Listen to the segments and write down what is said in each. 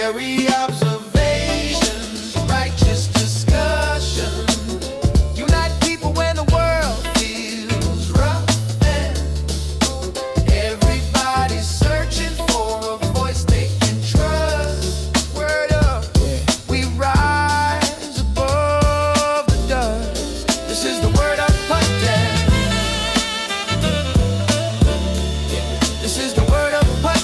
Wary observations, righteous discussion. Unite people when the world feels rough, and everybody's searching for a voice they can trust. Word up, we rise above the dust. This is the Word Up Podcast. This is the Word Up Podcast.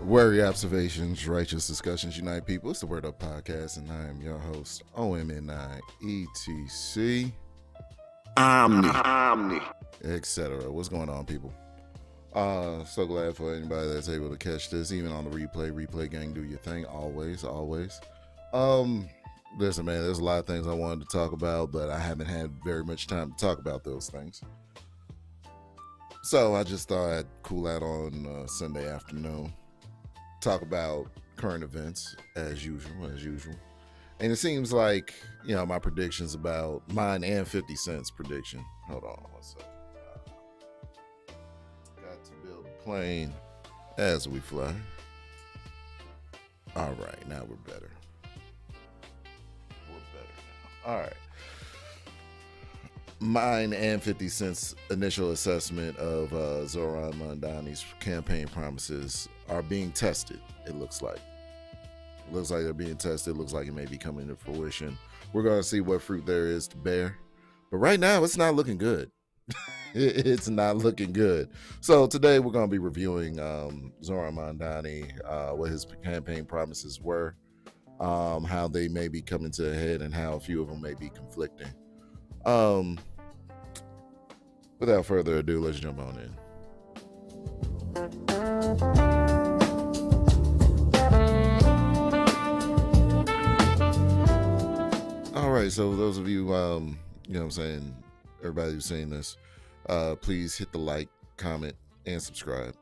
Wary observations, righteous discussions, unite people. It's the Word Up Podcast, and I am your host, OMNI-ETC, Omni. etc. What's going on, people? So glad for anybody that's able to catch this, even on the replay gang. Do your thing, always. Listen, man, there's a lot of things I wanted to talk about, but I haven't had very much time to talk about those things. So I just thought I'd cool out on Sunday afternoon, talk about current events as usual. And it seems like, my predictions about mine and 50 Cent's prediction. Hold on one second. Got to build a plane as we fly. All right, now we're better. All right. Mine and 50 Cent's initial assessment of Zohran Mamdani's campaign promises are being tested, it looks like. It looks like they're being tested. It looks like it may be coming to fruition. We're going to see what fruit there is to bear. But right now, it's not looking good. It's not looking good. So today, we're going to be reviewing Zohran Mamdani, what his campaign promises were, how they may be coming to a head, and how a few of them may be conflicting. Without further ado, let's jump on in. All right, so those of you, everybody who's saying this, please hit the like, comment, and subscribe.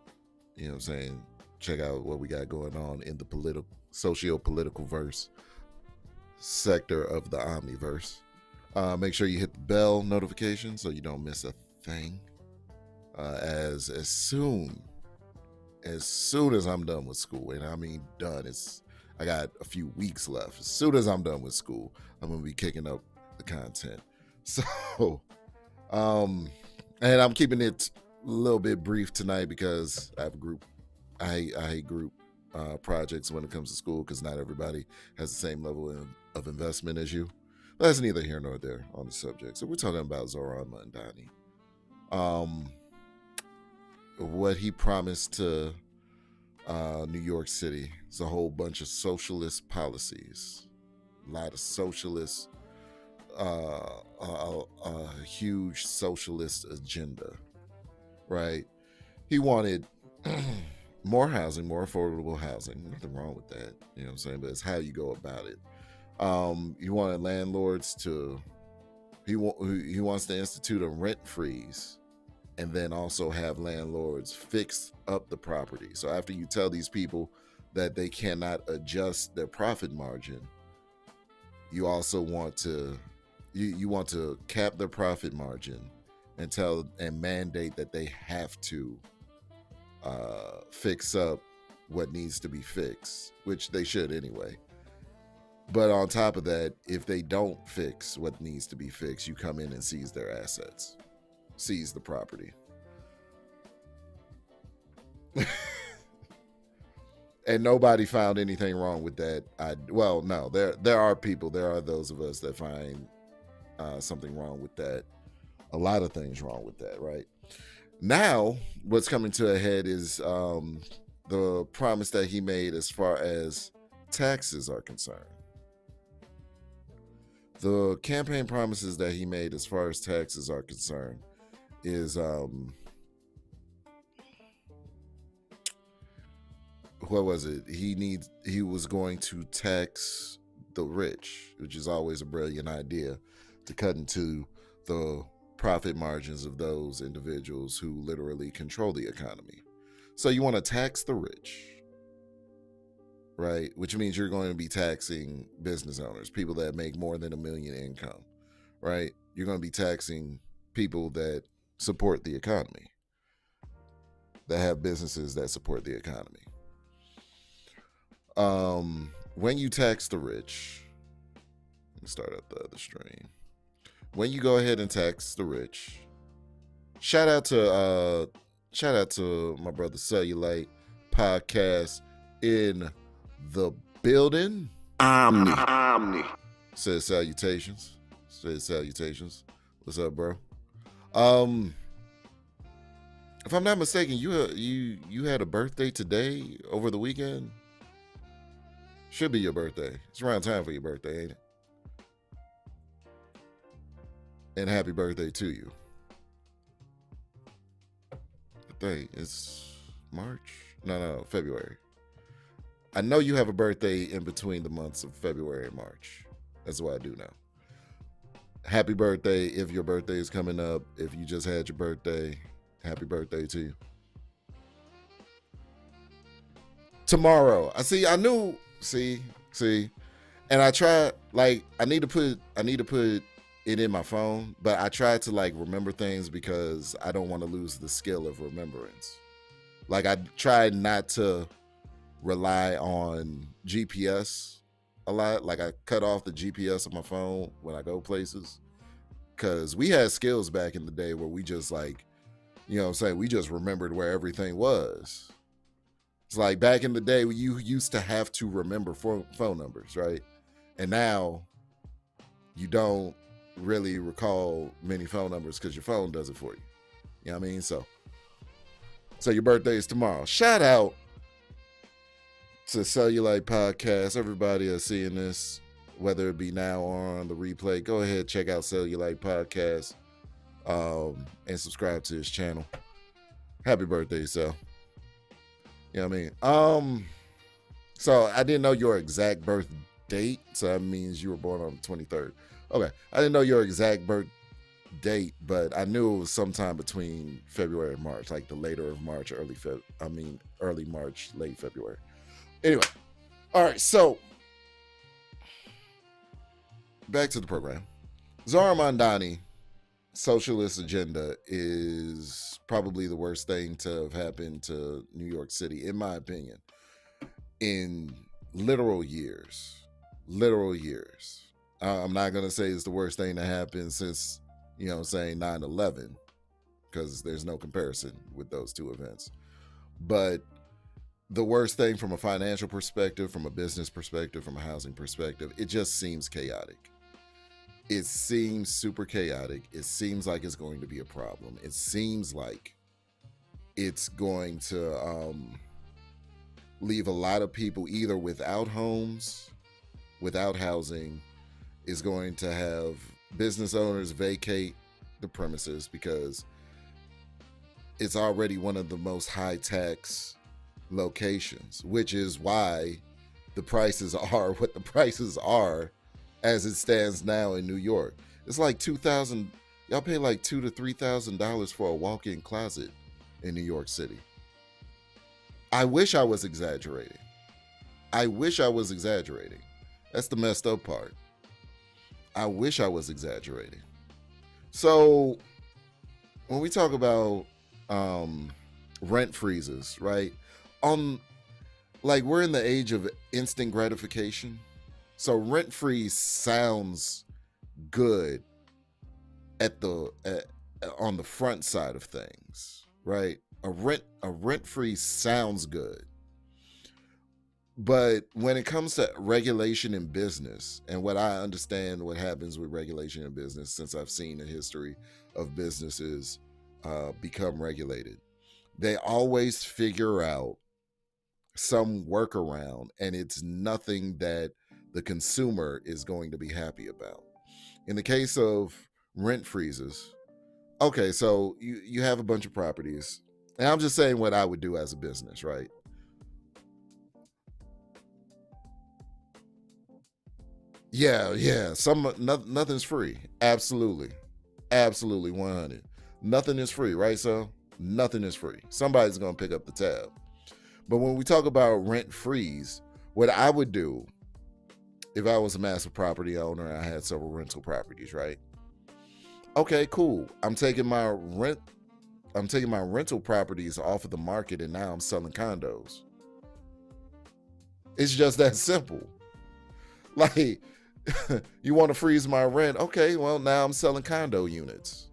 Check out what we got going on in the socio-political verse sector of the Omniverse. Make sure you hit the bell notification so you don't miss a thing. As soon as I'm done with school, and I mean done, I got a few weeks left. As soon as I'm done with school, I'm gonna be kicking up the content. So, and I'm keeping it a little bit brief tonight because I have a group. I hate group projects when it comes to school because not everybody has the same level of investment as you. But that's neither here nor there on the subject. So we're talking about Zohran Mamdani. What he promised to New York City is a whole bunch of socialist policies, a lot of socialist, a huge socialist agenda, right? He wanted more housing, more affordable housing. Nothing wrong with that, you know what I'm saying? But it's how you go about it. He wanted landlords he wants to institute a rent freeze and then also have landlords fix up the property. So after you tell these people that they cannot adjust their profit margin, you also want to cap their profit margin and mandate that they have to fix up what needs to be fixed, which they should anyway. But on top of that, if they don't fix what needs to be fixed, you come in and seize their assets, seize the property. And nobody found anything wrong with that. No, there are people, there are those of us that find something wrong with that. A lot of things wrong with that, right? Now, what's coming to a head is the promise that he made as far as taxes are concerned. The campaign promises that he made as far as taxes are concerned is what was it? He was going to tax the rich, which is always a brilliant idea, to cut into the profit margins of those individuals who literally control the economy. So you want to tax the rich, right? Which means you're going to be taxing business owners, people that make more than $1 million income, right? You're going to be taxing people that support the economy, that have businesses that support the economy. When you tax the rich, let me start up the other stream. When you go ahead and tax the rich, shout out to my brother Cellulite Podcast in the building. Omni. Says salutations. What's up, bro? If I'm not mistaken, you had a birthday today over the weekend. Should be your birthday. It's around time for your birthday, ain't it? And happy birthday to you. I think it's March. No, February. I know you have a birthday in between the months of February and March. That's what I do know. Happy birthday if your birthday is coming up. If you just had your birthday, happy birthday to you. Tomorrow. And I try, like, I need to put it in my phone, but I try to like remember things because I don't want to lose the skill of remembrance. Like, I try not to rely on GPS a lot. Like, I cut off the GPS on my phone when I go places, because we had skills back in the day where we just like, you know what I'm saying, we just remembered where everything was. It's like back in the day, you used to have to remember phone numbers, right? And now you don't really recall many phone numbers because your phone does it for you. You know what I mean? So your birthday is tomorrow. Shout out to Cellulite Podcast. Everybody is seeing this, whether it be now or on the replay. Go ahead, check out Cellulite Podcast, and subscribe to his channel. Happy birthday, Cell. You know what I mean? So I didn't know your exact birth date, so that means you were born on the 23rd. Okay, I didn't know your exact birth date, but I knew it was sometime between February and March, like the later of March, early March, late February. Anyway, all right, so back to the program. Zohran Mamdani, socialist agenda is probably the worst thing to have happened to New York City, in my opinion, in literal years. I'm not going to say it's the worst thing to happen since, you know what I'm saying, 9/11, because there's no comparison with those two events. But the worst thing from a financial perspective, from a business perspective, from a housing perspective, it just seems chaotic. It seems super chaotic. It seems like it's going to be a problem. It seems like it's going to leave a lot of people either without homes, without housing. Is going to have business owners vacate the premises because it's already one of the most high tax locations, which is why the prices are what the prices are as it stands now in New York. It's like $2,000. Y'all pay like $2,000 to $3,000 for a walk-in closet in New York City. I wish I was exaggerating. That's the messed up part. I wish I was exaggerating. So when we talk about rent freezes, right? Like, we're in the age of instant gratification. So rent freeze sounds good on the front side of things, right? A rent freeze sounds good. But when it comes to regulation in business, and what I understand what happens with regulation in business, since I've seen the history of businesses become regulated, they always figure out some workaround, and it's nothing that the consumer is going to be happy about. In the case of rent freezes, okay, so you have a bunch of properties, and I'm just saying what I would do as a business, right? Yeah. Nothing's free. Absolutely 100. Nothing is free, right? So nothing is free. Somebody's gonna pick up the tab. But when we talk about rent freeze, what I would do if I was a massive property owner and I had several rental properties, right? Okay, cool. I'm taking my rental properties off of the market, and now I'm selling condos. It's just that simple. Like, you want to freeze my rent? Okay, well, now I'm selling condo units.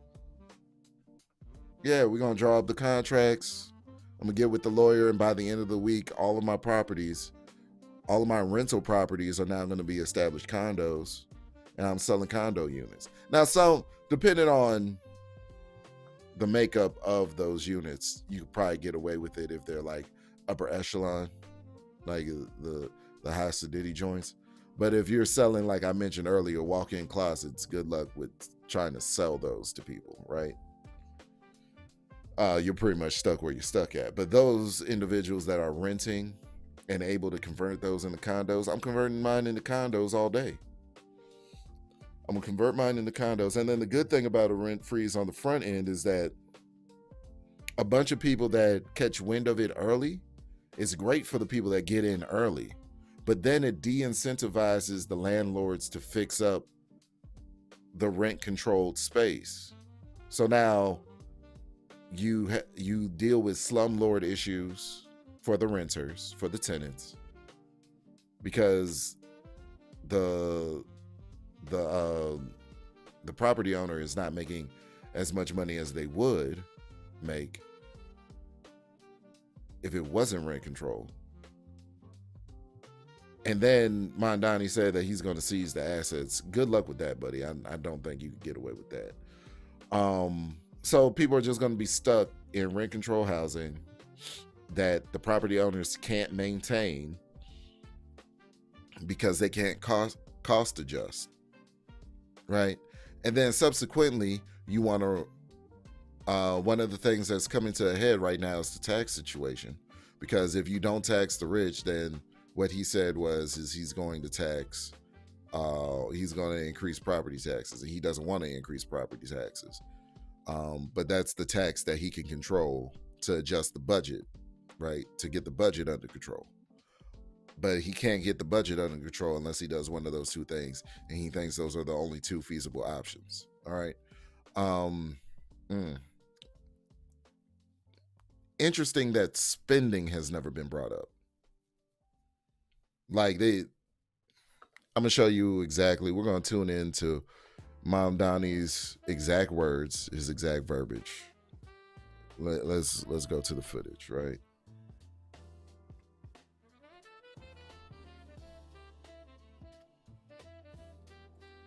Yeah, we're going to draw up the contracts. I'm going to get with the lawyer, and by the end of the week, all of my rental properties are now going to be established condos, and I'm selling condo units. Now, so depending on the makeup of those units, you could probably get away with it if they're like upper echelon, like the high sedity joints. But if you're selling, like I mentioned earlier, walk-in closets, good luck with trying to sell those to people, right? You're pretty much stuck where you're stuck at. But those individuals that are renting and able to convert those into condos, I'm converting mine into condos all day. I'm gonna convert mine into condos. And then the good thing about a rent freeze on the front end is that a bunch of people that catch wind of it early is great for the people that get in early. But then it de-incentivizes the landlords to fix up the rent-controlled space. So now you deal with slumlord issues for the renters, for the tenants, because the property owner is not making as much money as they would make if it wasn't rent control. And then Mamdani said that he's going to seize the assets. Good luck with that, buddy. I don't think you can get away with that. So people are just going to be stuck in rent control housing that the property owners can't maintain because they can't cost adjust, right? And then subsequently, you want to one of the things that's coming to a head right now is the tax situation, because if you don't tax the rich, then what he said is he's going to tax, he's going to increase property taxes, and he doesn't want to increase property taxes. But that's the tax that he can control to adjust the budget, right? To get the budget under control. But he can't get the budget under control unless he does one of those two things, and he thinks those are the only two feasible options. All right. Interesting that spending has never been brought up. Like I'm gonna show you exactly. We're gonna tune into Mamdani's exact words, his exact verbiage. Let's go to the footage, right?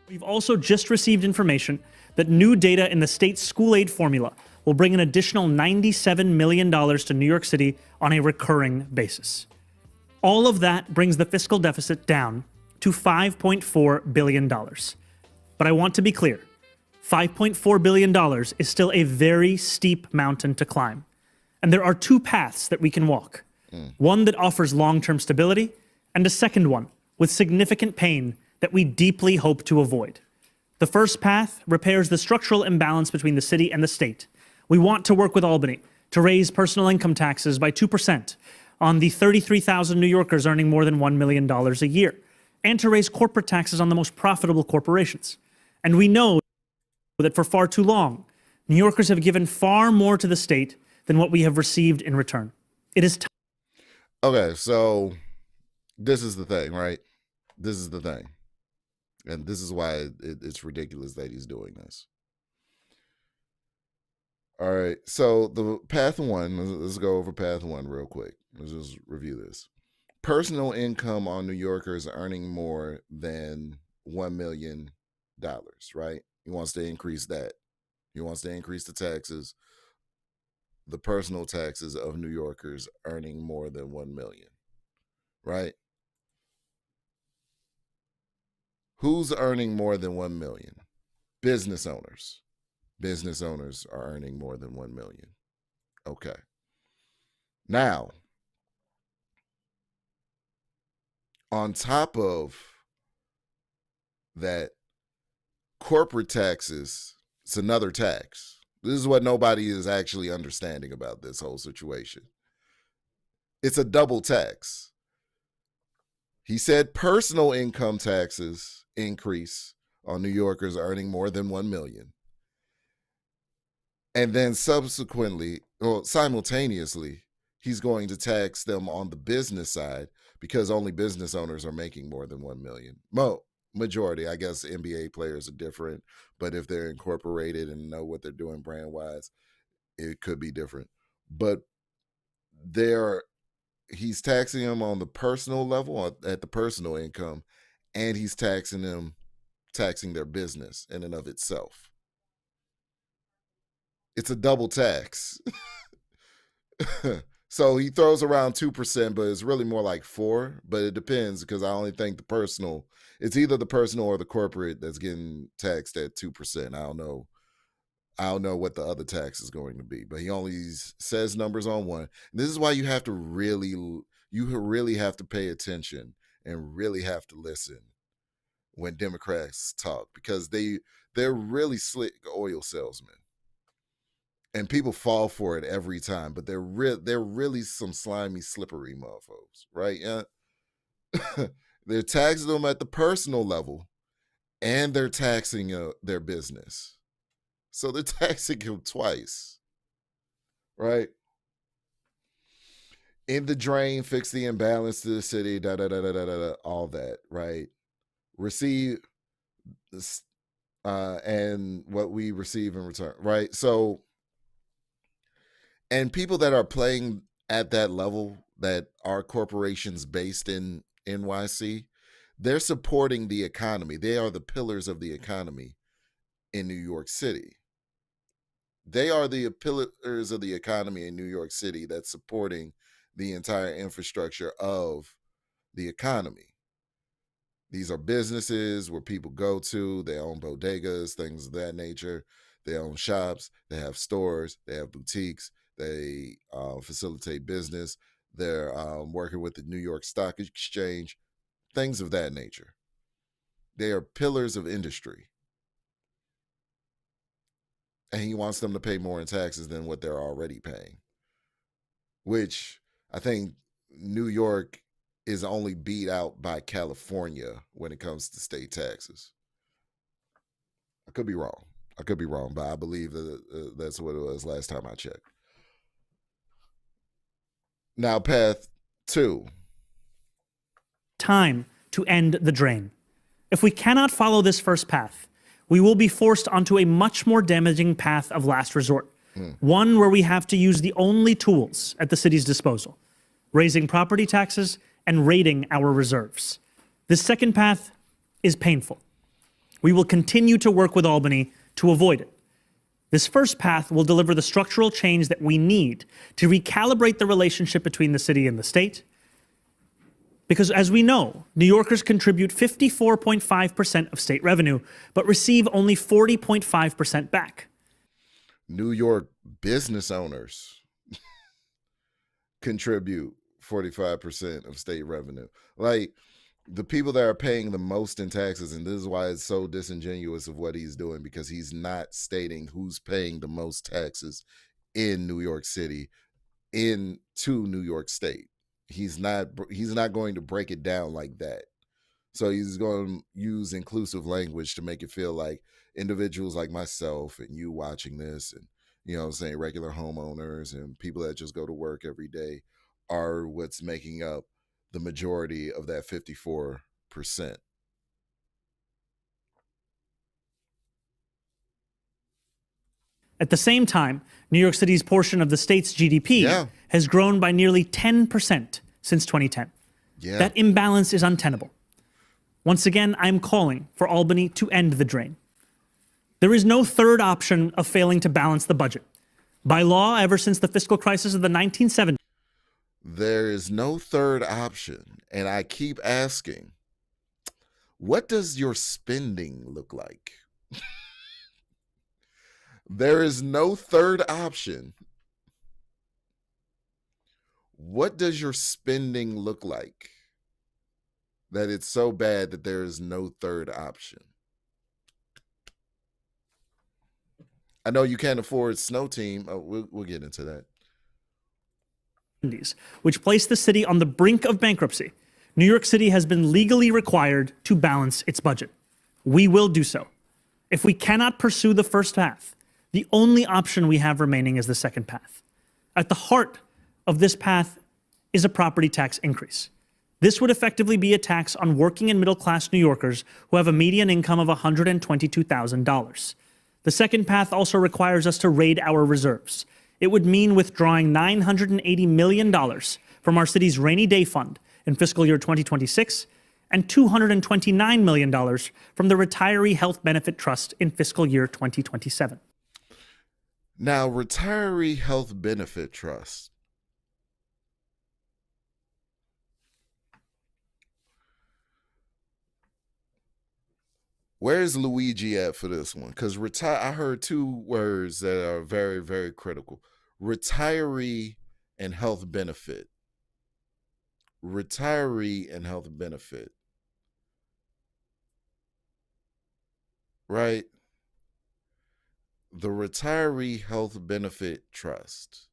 We've also just received information that new data in the state's school aid formula will bring an additional $97 million to New York City on a recurring basis. All of that brings the fiscal deficit down to $5.4 billion. But I want to be clear, $5.4 billion is still a very steep mountain to climb. And there are two paths that we can walk. One that offers long-term stability, and a second one with significant pain that we deeply hope to avoid. The first path repairs the structural imbalance between the city and the state. We want to work with Albany to raise personal income taxes by 2% on the 33,000 New Yorkers earning more than $1 million a year, and to raise corporate taxes on the most profitable corporations. And we know that for far too long, New Yorkers have given far more to the state than what we have received in return. It is time. Okay, so this is the thing, right? This is the thing. And this is why it's ridiculous that he's doing this. All right, so the path one, let's go over path one real quick. Let's just review this. Personal income on New Yorkers earning more than $1 million, right? He wants to increase that. He wants to increase the taxes, the personal taxes of New Yorkers earning more than $1 million, right? Who's earning more than $1 million? Business owners. Business owners are earning more than $1 million. Okay. Now, on top of that, corporate taxes, it's another tax. This is what nobody is actually understanding about this whole situation. It's a double tax. He said personal income taxes increase on New Yorkers earning more than $1 million. And then subsequently, or simultaneously, he's going to tax them on the business side because only business owners are making more than 1 million. Majority, I guess NBA players are different, but if they're incorporated and know what they're doing brand wise, it could be different. But he's taxing them on the personal level, at the personal income, and he's taxing their business in and of itself. It's a double tax. So he throws around 2%, but it's really more like 4%. But it depends, because I only think it's either the personal or the corporate that's getting taxed at 2%. I don't know what the other tax is going to be, but he only says numbers on one. And this is why you really have to pay attention and really have to listen when Democrats talk, because they're really slick oil salesmen. And people fall for it every time, but they're really some slimy, slippery motherfuckers, right? Yeah. They're taxing them at the personal level, and they're taxing their business. So they're taxing him twice, right? In the drain, fix the imbalance to the city, all that, right? Receive this, and what we receive in return, right? So, and people that are playing at that level, that are corporations based in NYC, they're supporting the economy. They are the pillars of the economy in New York City. They are the pillars of the economy in New York City that's supporting the entire infrastructure of the economy. These are businesses where people go to. They own bodegas, things of that nature. They own shops. They have stores. They have boutiques. They facilitate business. They're working with the New York Stock Exchange, things of that nature. They are pillars of industry. And he wants them to pay more in taxes than what they're already paying, which I think New York is only beat out by California when it comes to state taxes. I could be wrong, but I believe that that's what it was last time I checked. Now, path 2. Time to end the drain. If we cannot follow this first path, we will be forced onto a much more damaging path of last resort. One where we have to use the only tools at the city's disposal: raising property taxes and raiding our reserves. This second path is painful. We will continue to work with Albany to avoid it. This first path will deliver the structural change that we need to recalibrate the relationship between the city and the state. Because as we know, New Yorkers contribute 54.5% of state revenue, but receive only 40.5% back. New York business owners contribute 45% of state revenue. Like, the people that are paying the most in taxes, and this is why it's so disingenuous of what he's doing, because he's not stating who's paying the most taxes in New York City into New York State. He's not going to break it down like that. So he's going to use inclusive language to make it feel like individuals like myself and you watching this, and, you know what I'm saying, regular homeowners and people that just go to work every day are what's making up the majority of that 54%. At the same time, New York City's portion of the state's GDP has grown by nearly 10% since 2010. That imbalance is untenable. Once again, I'm calling for Albany to end the drain. There is no third option of failing to balance the budget. By law, ever since the fiscal crisis of the 1970s, there is no third option. And I keep asking, what does your spending look like? There is no third option. What does your spending look like that it's so bad that there is no third option? I know you can't afford Snow Team. We'll get into that. Which placed the city on the brink of bankruptcy. New York City has been legally required to balance its budget. We will do so. If we cannot pursue the first path, The only option we have remaining is the second path. At the heart of this path is a property tax increase. This would effectively be a tax on working and middle-class New Yorkers who have a median income of $122,000. The second path also requires us to raid our reserves. It would mean withdrawing $980 million from our city's rainy day fund in fiscal year 2026 and $229 million from the Retiree Health Benefit Trust in fiscal year 2027. Now, Retiree Health Benefit Trust. Where's Luigi at for this one? Because I heard two words that are very, very critical. Retiree and health benefit. Retiree and health benefit. Right? The Retiree Health Benefit Trust.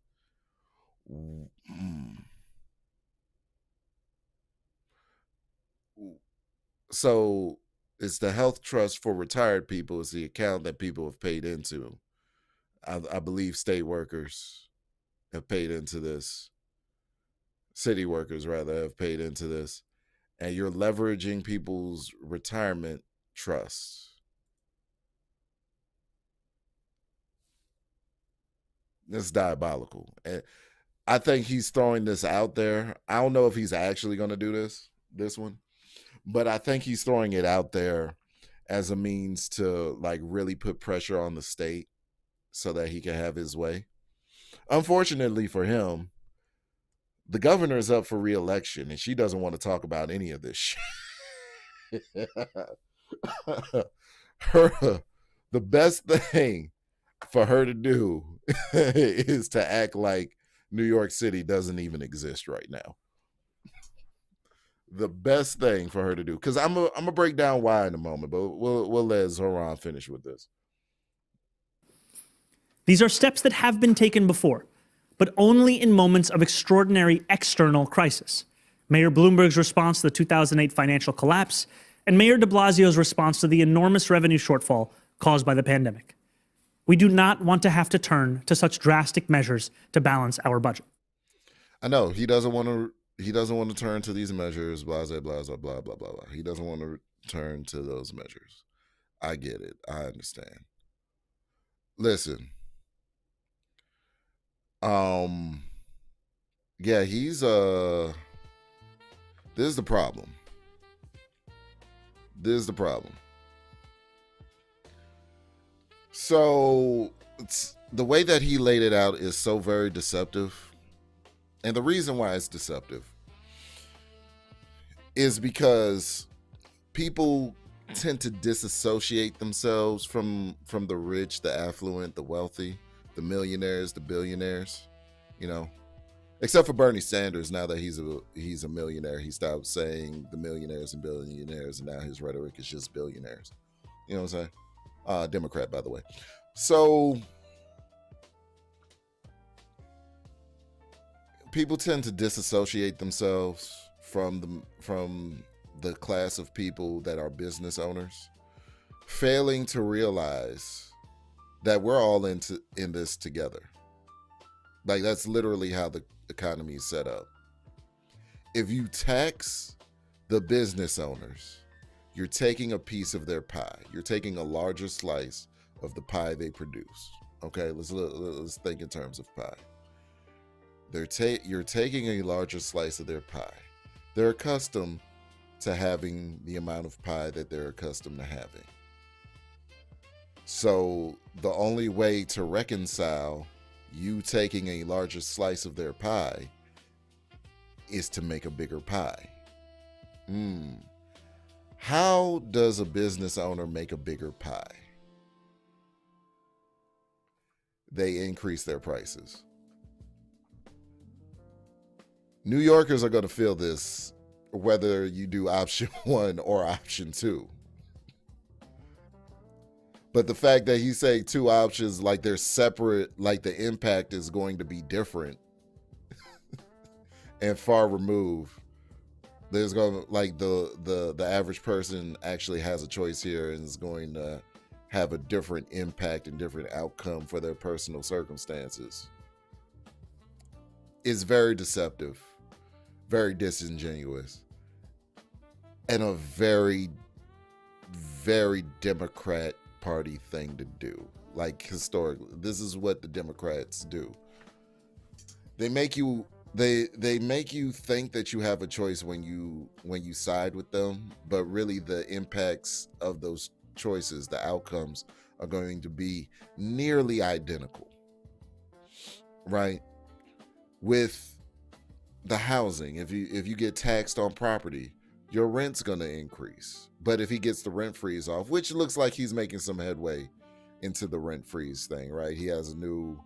So it's the health trust for retired people. It's the account that people have paid into. I believe state workers have paid into this. City workers, rather, have paid into this. And you're leveraging people's retirement trusts. It's diabolical. And I think he's throwing this out there. I don't know if he's actually going to do this one, but I think he's throwing it out there as a means to like really put pressure on the state so that he can have his way. Unfortunately for him, the governor is up for re-election and she doesn't want to talk about any of this shit. The best thing for her to do is to act like New York City doesn't even exist right now. The best thing for her to do, because I'm gonna break down why in a moment, but we'll let Zohran finish with this. These are steps that have been taken before, but only in moments of extraordinary external crisis. Mayor Bloomberg's response to the 2008 financial collapse, and Mayor de Blasio's response to the enormous revenue shortfall caused by the pandemic. We do not want to have to turn to such drastic measures to balance our budget. I know he doesn't want to turn to these measures, blah, blah, blah, blah, blah, blah, blah. He doesn't want to turn to those measures. I get it. I understand. Listen. Yeah, he's this is the problem. This is the problem. So the way that he laid it out is so very deceptive. And the reason why it's deceptive is because people tend to disassociate themselves from the rich, the affluent, the wealthy, the millionaires, the billionaires, you know, except for Bernie Sanders. Now that he's a millionaire, he stopped saying the millionaires and billionaires, and now his rhetoric is just billionaires. You know what I'm saying? Democrat, by the way. So people tend to disassociate themselves from the class of people that are business owners, failing to realize that we're all in this together. Like, that's literally how the economy is set up. If you tax the business owners, you're taking a piece of their pie. You're taking a larger slice of the pie they produce. Okay, let's think in terms of pie. You're taking a larger slice of their pie. They're accustomed to having the amount of pie that they're accustomed to having. So the only way to reconcile you taking a larger slice of their pie is to make a bigger pie. How does a business owner make a bigger pie? They increase their prices. New Yorkers are going to feel this whether you do option 1 or option 2. But the fact that he's saying 2 options, like they're separate, like the impact is going to be different and far removed. There's going to, like, the average person actually has a choice here and is going to have a different impact and different outcome for their personal circumstances is very deceptive, very disingenuous, and a very, very Democrat Party thing to do. Like, historically, this is what the Democrats do. They make you think that you have a choice when you side with them, but really the impacts of those choices, the outcomes, are going to be nearly identical, right? With the housing, if you get taxed on property, your rent's going to increase. But if he gets the rent freeze off, which looks like he's making some headway into the rent freeze thing, right? He has a new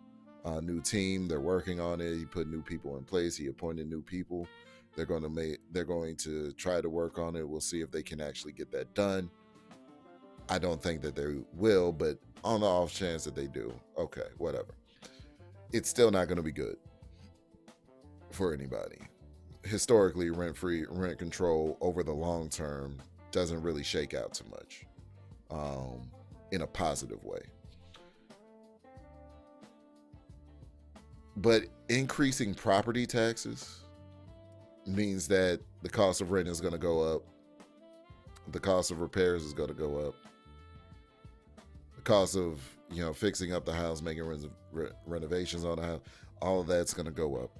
team. They're working on it. He put new people in place. He appointed new people. They're going to try to work on it. We'll see if they can actually get that done. I don't think that they will, but on the off chance that they do, okay, whatever. It's still not going to be good for anybody. Historically, rent control over the long term doesn't really shake out too much in a positive way. But increasing property taxes means that the cost of rent is going to go up. The cost of repairs is going to go up. The cost of, fixing up the house, making renovations on the house, all of that's going to go up.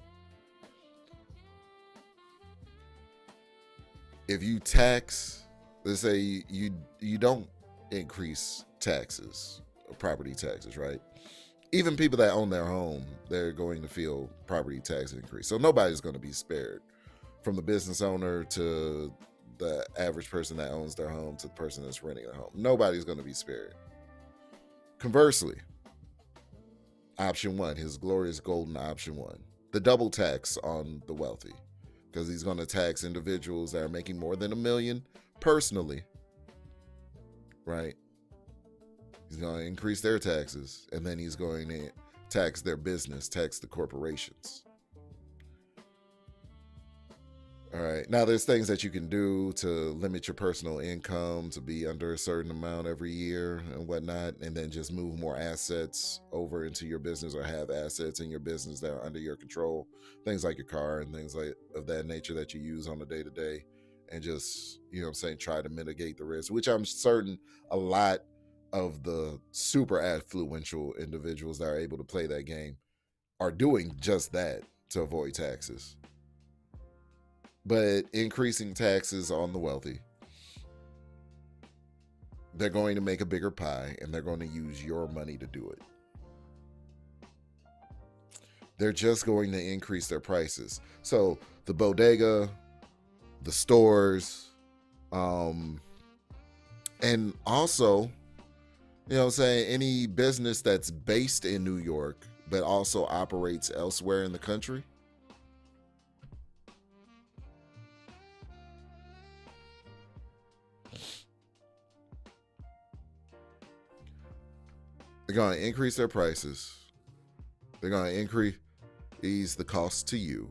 If you tax, let's say you don't increase taxes, property taxes, right? Even people that own their home, they're going to feel property tax increase. So nobody's going to be spared, from the business owner to the average person that owns their home to the person that's renting their home. Nobody's going to be spared. Conversely, option one, his glorious golden option one, the double tax on the wealthy, because he's going to tax individuals that are making more than $1 million personally, right? He's going to increase their taxes, and then he's going to tax their business, tax the corporations. All right. Now, there's things that you can do to limit your personal income to be under a certain amount every year and whatnot, and then just move more assets over into your business, or have assets in your business that are under your control. Things like your car and things like of that nature that you use on a day-to-day, and just, try to mitigate the risk, which I'm certain a lot of the super affluential individuals that are able to play that game are doing just that to avoid taxes. But increasing taxes on the wealthy, they're going to make a bigger pie, and they're going to use your money to do it. They're just going to increase their prices. So the bodega, the stores, and also, any business that's based in New York but also operates elsewhere in the country, they're going to increase their prices. They're going to increase the cost to you.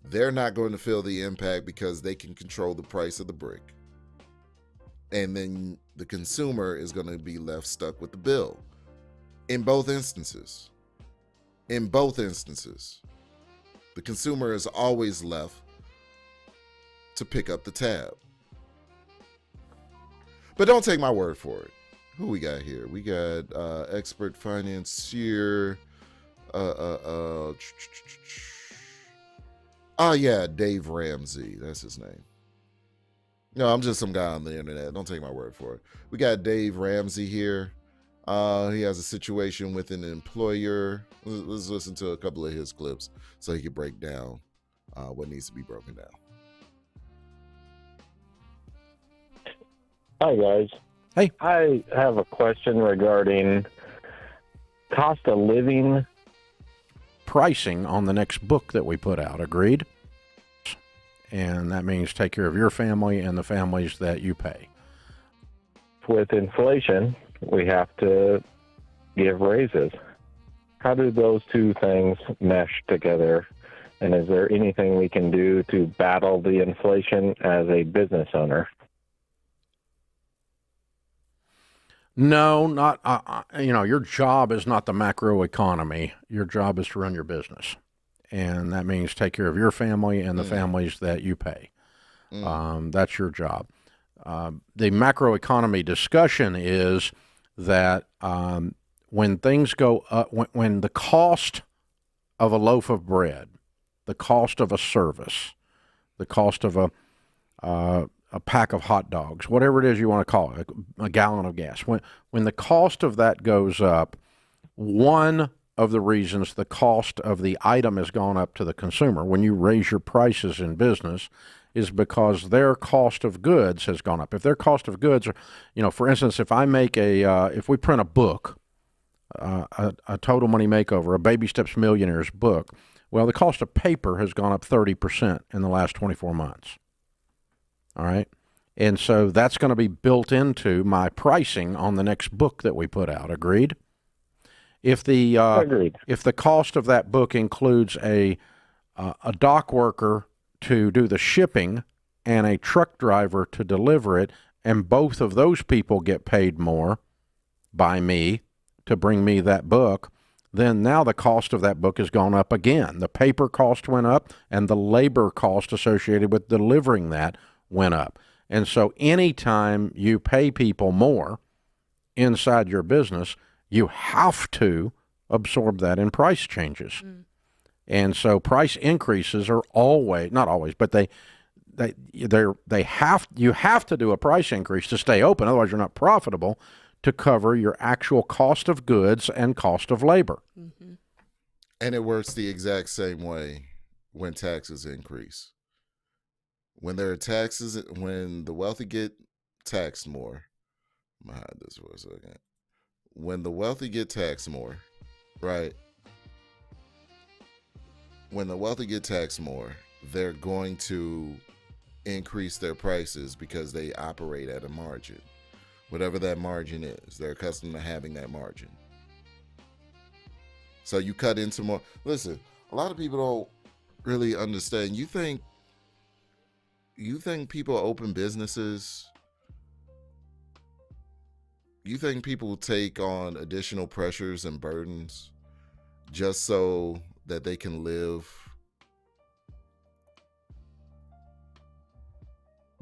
They're not going to feel the impact because they can control the price of the brick. And then the consumer is going to be left stuck with the bill. In both instances, the consumer is always left to pick up the tab. But don't take my word for it. Who we got here? We got expert financier. Oh yeah, Dave Ramsey. That's his name. No, I'm just some guy on the internet. Don't take my word for it. We got Dave Ramsey here. He has a situation with an employer. Let's listen to a couple of his clips so he can break down what needs to be broken down. Hi, guys. Hey. I have a question regarding cost of living. Pricing on the next book that we put out. Agreed? And that means take care of your family and the families that you pay. With inflation, we have to give raises. How do those two things mesh together? And is there anything we can do to battle the inflation as a business owner? No, not, your job is not the macroeconomy. Your job is to run your business. And that means take care of your family and the families that you pay. That's your job. The macroeconomy discussion is that when things go up, when the cost of a loaf of bread, the cost of a service, the cost of a pack of hot dogs, whatever it is you want to call it, a gallon of gas, when the cost of that goes up, one of the reasons the cost of the item has gone up to the consumer when you raise your prices in business is because their cost of goods has gone up. If their cost of goods are, for instance, if I make if we print a book, a Total Money Makeover, a Baby Steps Millionaires book, well, the cost of paper has gone up 30% in the last 24 months. All right. And so that's going to be built into my pricing on the next book that we put out. Agreed? If the Agreed. If the cost of that book includes a dock worker to do the shipping and a truck driver to deliver it, and both of those people get paid more by me to bring me that book, then now the cost of that book has gone up again. The paper cost went up, and the labor cost associated with delivering that went up. And so anytime you pay people more inside your business, you have to absorb that in price changes. And so price increases are always, not always, but you have to do a price increase to stay open. Otherwise, you're not profitable, to cover your actual cost of goods and cost of labor. And it works the exact same way when taxes increase. When there are taxes, when the wealthy get taxed more, I'm gonna hide this for a second. When the wealthy get taxed more, right? When the wealthy get taxed more, they're going to increase their prices because they operate at a margin. Whatever that margin is, they're accustomed to having that margin. So you cut into more. Listen, a lot of people don't really understand. You think people open businesses? You think people take on additional pressures and burdens just so that they can live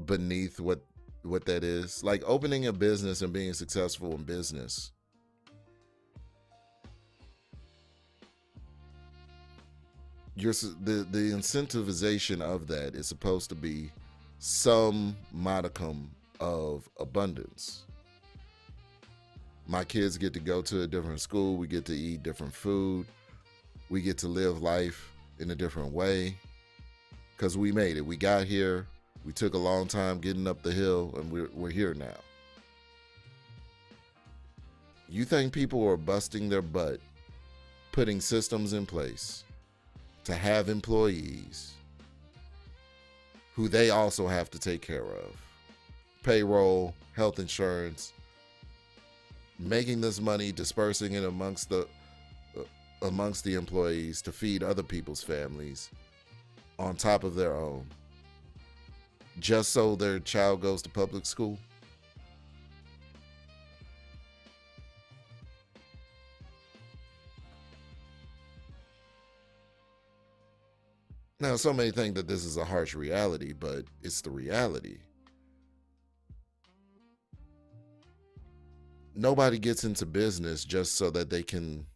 beneath what that is? Like opening a business and being successful in business. The incentivization of that is supposed to be some modicum of abundance. My kids get to go to a different school. We get to eat different food. We get to live life in a different way because we made it. We got here. We took a long time getting up the hill, and we're here now. You think people are busting their butt, putting systems in place to have employees who they also have to take care of? Payroll, health insurance, making this money, dispersing it amongst the employees to feed other people's families on top of their own, just so their child goes to public school? Now, so many think that this is a harsh reality, but it's the reality. Nobody gets into business just so that they can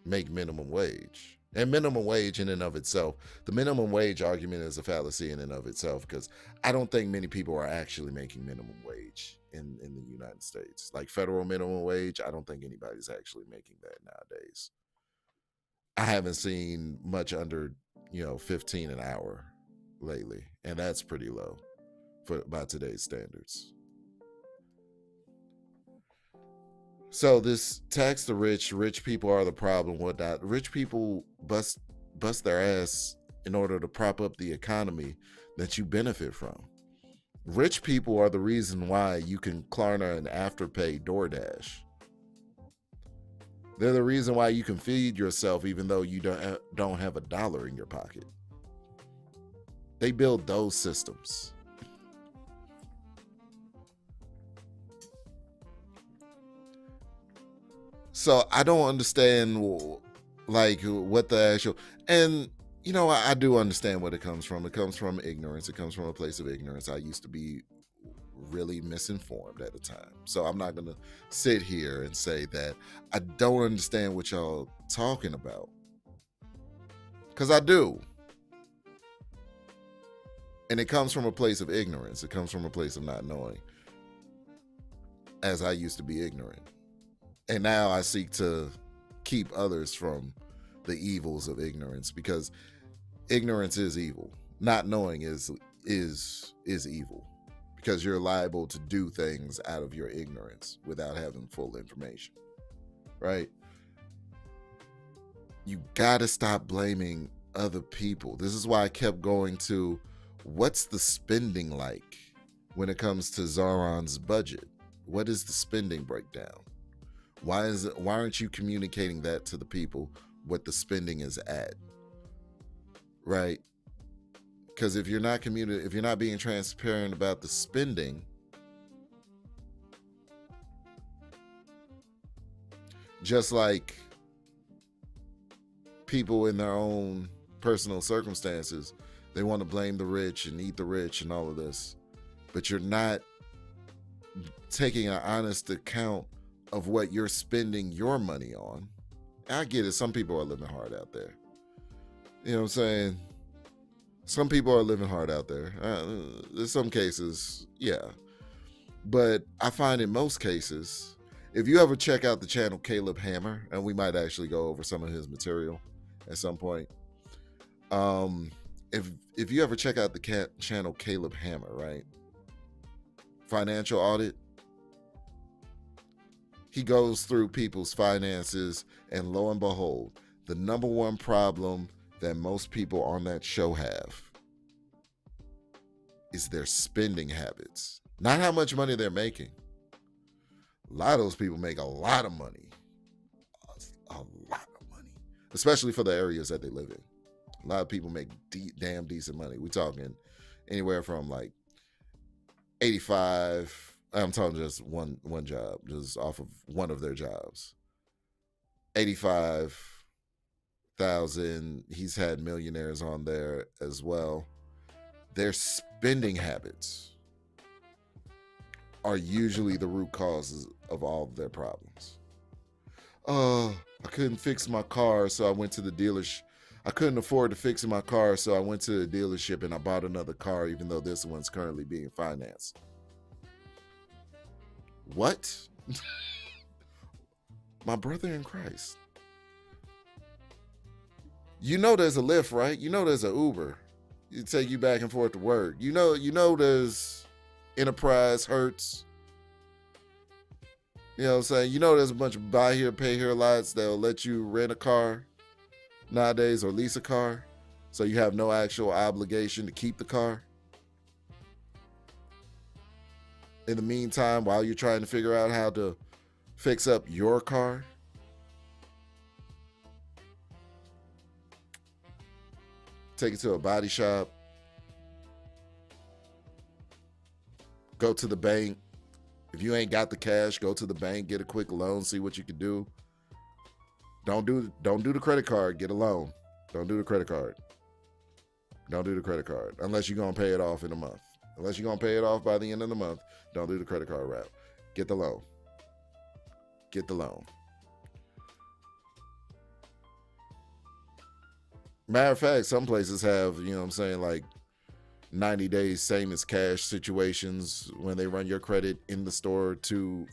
make minimum wage. And minimum wage in and of itself, the minimum wage argument is a fallacy in and of itself, because I don't think many people are actually making minimum wage in the United States. Like federal minimum wage, I don't think anybody's actually making that nowadays. I haven't seen much under 15 an hour lately, and that's pretty low by today's standards. So this tax the rich people are the problem, whatnot. Rich people bust their ass in order to prop up the economy that you benefit from. Rich people are the reason why you can Klarna and Afterpay DoorDash. They're the reason why you can feed yourself even though you don't have $1 in your pocket. They build those systems. So I don't understand like what the actual, and you know, I do understand where it comes from. It comes from ignorance. It comes from a place of ignorance. I used to be really misinformed at the time. So I'm not going to sit here and say that I don't understand what y'all talking about. Because I do. And it comes from a place of ignorance. It comes from a place of not knowing. As I used to be ignorant. And now I seek to keep others from the evils of ignorance, because ignorance is evil. Not knowing is evil, because you're liable to do things out of your ignorance without having full information, right? You gotta stop blaming other people. This is why I kept going to, what's the spending like when it comes to Zohran's budget? What is the spending breakdown? Why aren't you communicating that to the people, what the spending is at? Right? Because if you're not being transparent about the spending, just like people in their own personal circumstances, they want to blame the rich and eat the rich and all of this, but you're not taking an honest account of what you're spending your money on. I get it. Some people are living hard out there. You know what I'm saying? Some people are living hard out there. In some cases, yeah. But I find in most cases, if you ever check out the channel Caleb Hammer, and we might actually go over some of his material at some point. If you ever check out the channel Caleb Hammer, right? Financial audit. He goes through people's finances, and lo and behold, the number one problem that most people on that show have is their spending habits. Not how much money they're making. A lot of those people make a lot of money. A lot of money. Especially for the areas that they live in. A lot of people make damn decent money. We're talking anywhere from like 85. I'm talking just one job, just off of one of their jobs. 85,000. He's had millionaires on there as well. Their spending habits are usually the root causes of all of their problems. I couldn't fix my car, so I went to the dealership. I couldn't afford to fix my car, so I went to the dealership and I bought another car, even though this one's currently being financed. What? My brother in Christ. You know there's a Lyft, right? You know there's an Uber. You take you back and forth to work. You know there's Enterprise, Hertz. You know what I'm saying? You know there's a bunch of buy here, pay here lots that'll let you rent a car nowadays or lease a car, so you have no actual obligation to keep the car. In the meantime, while you're trying to figure out how to fix up your car, take it to a body shop, go to the bank. If you ain't got the cash, go to the bank, get a quick loan, see what you can do. Don't do the credit card, get a loan. Don't do the credit card. Don't do the credit card unless you're going to pay it off in a month. Unless you're going to pay it off by the end of the month, don't do the credit card route. Get the loan. Get the loan. Matter of fact, some places have, you know what I'm saying, like 90 days same as cash situations when they run your credit in the store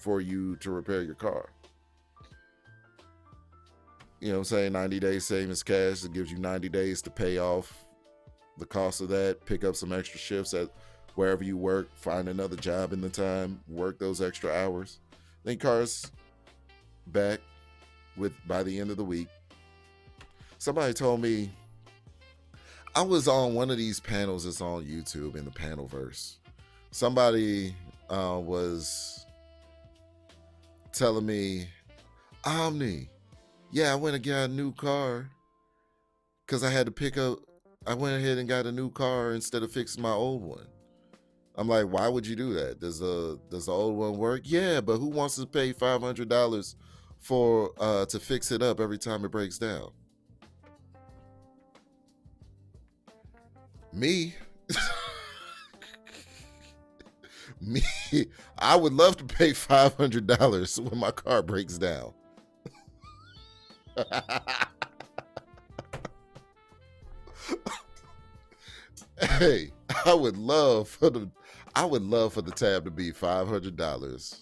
for you to repair your car. You know what I'm saying? 90 days same as cash. It gives you 90 days to pay off the cost of that, pick up some extra shifts at wherever you work, find another job in the time, work those extra hours. Then car's back by the end of the week. Somebody told me, I was on one of these panels that's on YouTube in the Panelverse. Somebody was telling me, Omni, yeah, I went and got a new car because I had to I went ahead and got a new car instead of fixing my old one. I'm like, why would you do that? Does the old one work? Yeah, but who wants to pay $500 for to fix it up every time it breaks down. Me, me, I would love to pay $500 when my car breaks down. Hey, I would love for the tab to be $500.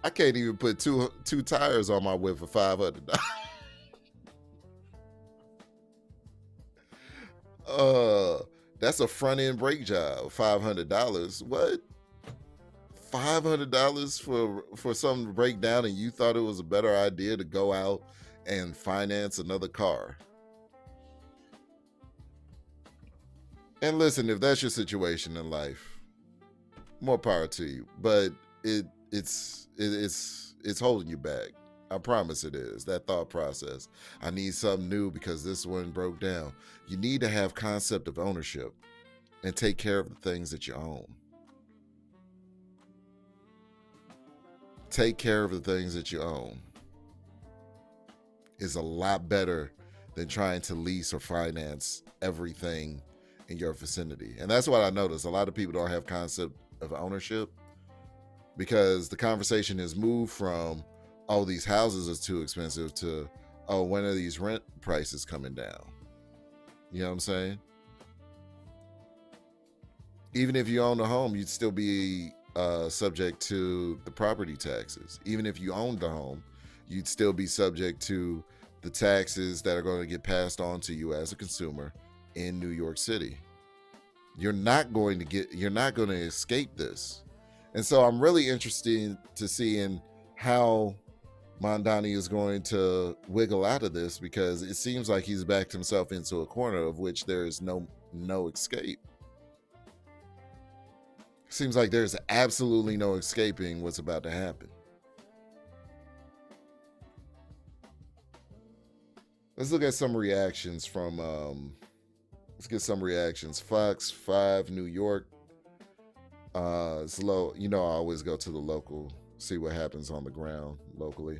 I can't even put two tires on my whip for $500. That's a front end brake job. $500. What? $500 for something to break down, and you thought it was a better idea to go out and finance another car? And listen, if that's your situation in life, more power to you. But it's holding you back. I promise it is. That thought process. I need something new because this one broke down. You need to have concept of ownership and take care of the things that you own. Take care of the things that you own is a lot better than trying to lease or finance everything in your vicinity. And that's what I noticed. A lot of people don't have concept of ownership because the conversation has moved from, oh, these houses are too expensive, to, oh, when are these rent prices coming down? You know what I'm saying? Even if you own a home, you'd still be subject to the property taxes. Even if you owned the home, you'd still be subject to the taxes that are going to get passed on to you as a consumer in New York City. You're not going to escape this. And so I'm really interested to see in how Mamdani is going to wiggle out of this, because it seems like he's backed himself into a corner of which there is no escape. Seems like there's absolutely no escaping what's about to happen. Let's look at some reactions from let's get some reactions. Fox 5 New York. It's low. You know, I always go to the local, see what happens on the ground locally,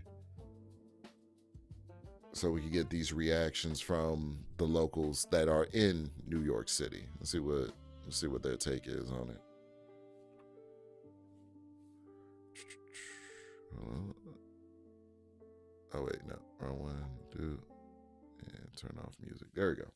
so we can get these reactions from the locals that are in New York City. Let's see what their take is on it. Oh wait, no, wrong one. Do and turn off music. There we go.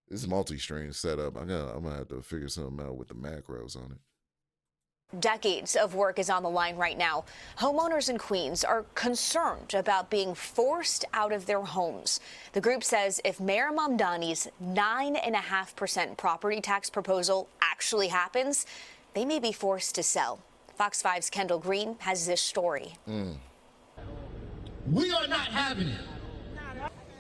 This is multi-stream setup. I'm gonna have to figure something out with the macros on it. Decades of work is on the line right now. Homeowners in Queens are concerned about being forced out of their homes. The group says if Mayor Mamdani's 9.5% property tax proposal actually happens, they may be forced to sell. Fox 5's Kendall Green has this story. We are not having it.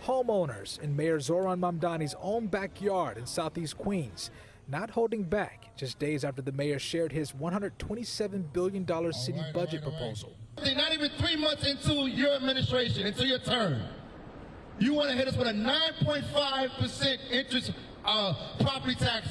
Homeowners in Mayor Zohran Mamdani's own backyard in Southeast Queens, not holding back just days after the mayor shared his $127 billion city budget proposal. Not even 3 months into your administration, into your term, you want to hit us with a 9.5% interest property tax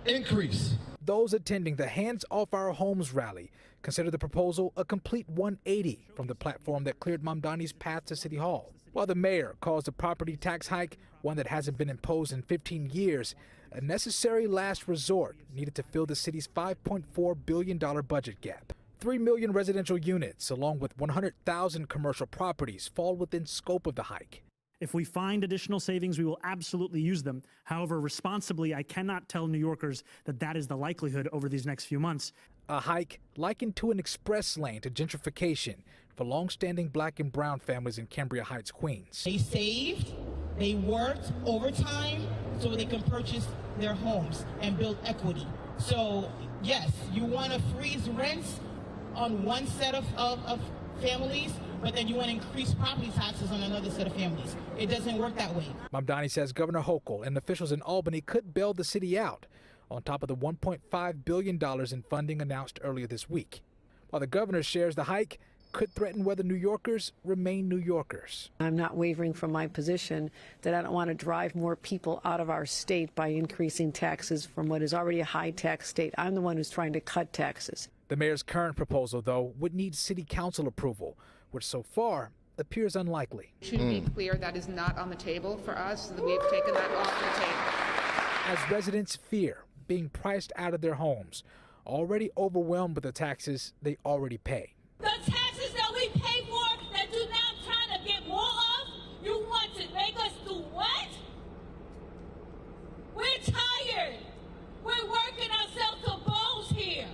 increase. Those attending the Hands Off Our Homes rally consider the proposal a complete 180 from the platform that cleared Mamdani's path to City Hall. While the mayor calls the property tax hike one that hasn't been imposed in 15 years, a necessary last resort needed to fill the city's $5.4 billion budget gap. 3 million residential units, along with 100,000 commercial properties, fall within scope of the hike. If we find additional savings, we will absolutely use them. However, responsibly, I cannot tell New Yorkers that that is the likelihood over these next few months. A hike likened to an express lane to gentrification for long-standing black and brown families in Cambria Heights, Queens. They saved, they worked overtime so they can purchase their homes and build equity. So yes, you want to freeze rents on one set of families, but then you want to increase property taxes on another set of families. It doesn't work that way. Mamdani says Governor Hochul and officials in Albany could bail the city out, on top of the $1.5 billion in funding announced earlier this week. While the governor shares the hike, could threaten whether New Yorkers remain New Yorkers. I'm not wavering from my position that I don't want to drive more people out of our state by increasing taxes from what is already a high tax state. I'm the one who's trying to cut taxes. The mayor's current proposal, though, would need city council approval, which so far appears unlikely. It should be clear that is not on the table for us, so that we have taken that off the table. As residents fear being priced out of their homes, already overwhelmed with the taxes they already pay. The taxes that we pay for that you're now trying to get more of, you want to make us do what? We're tired. We're working ourselves to bones here.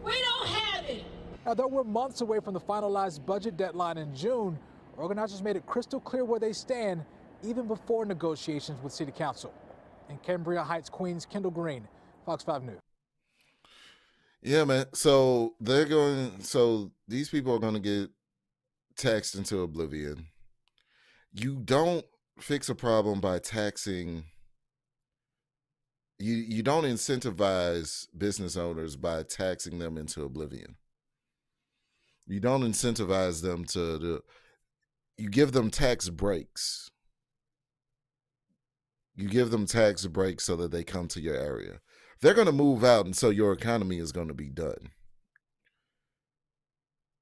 We don't have it. Now, though we're months away from the finalized budget deadline in June, organizers made it crystal clear where they stand even before negotiations with City Council. In Cambria Heights, Queens, Kendall Green, Fox 5 News. Yeah, man. So these people are going to get taxed into oblivion. You don't fix a problem by taxing. You don't incentivize business owners by taxing them into oblivion. You don't incentivize them you give them tax breaks. You give them tax breaks so that they come to your area. They're going to move out, and so your economy is going to be done.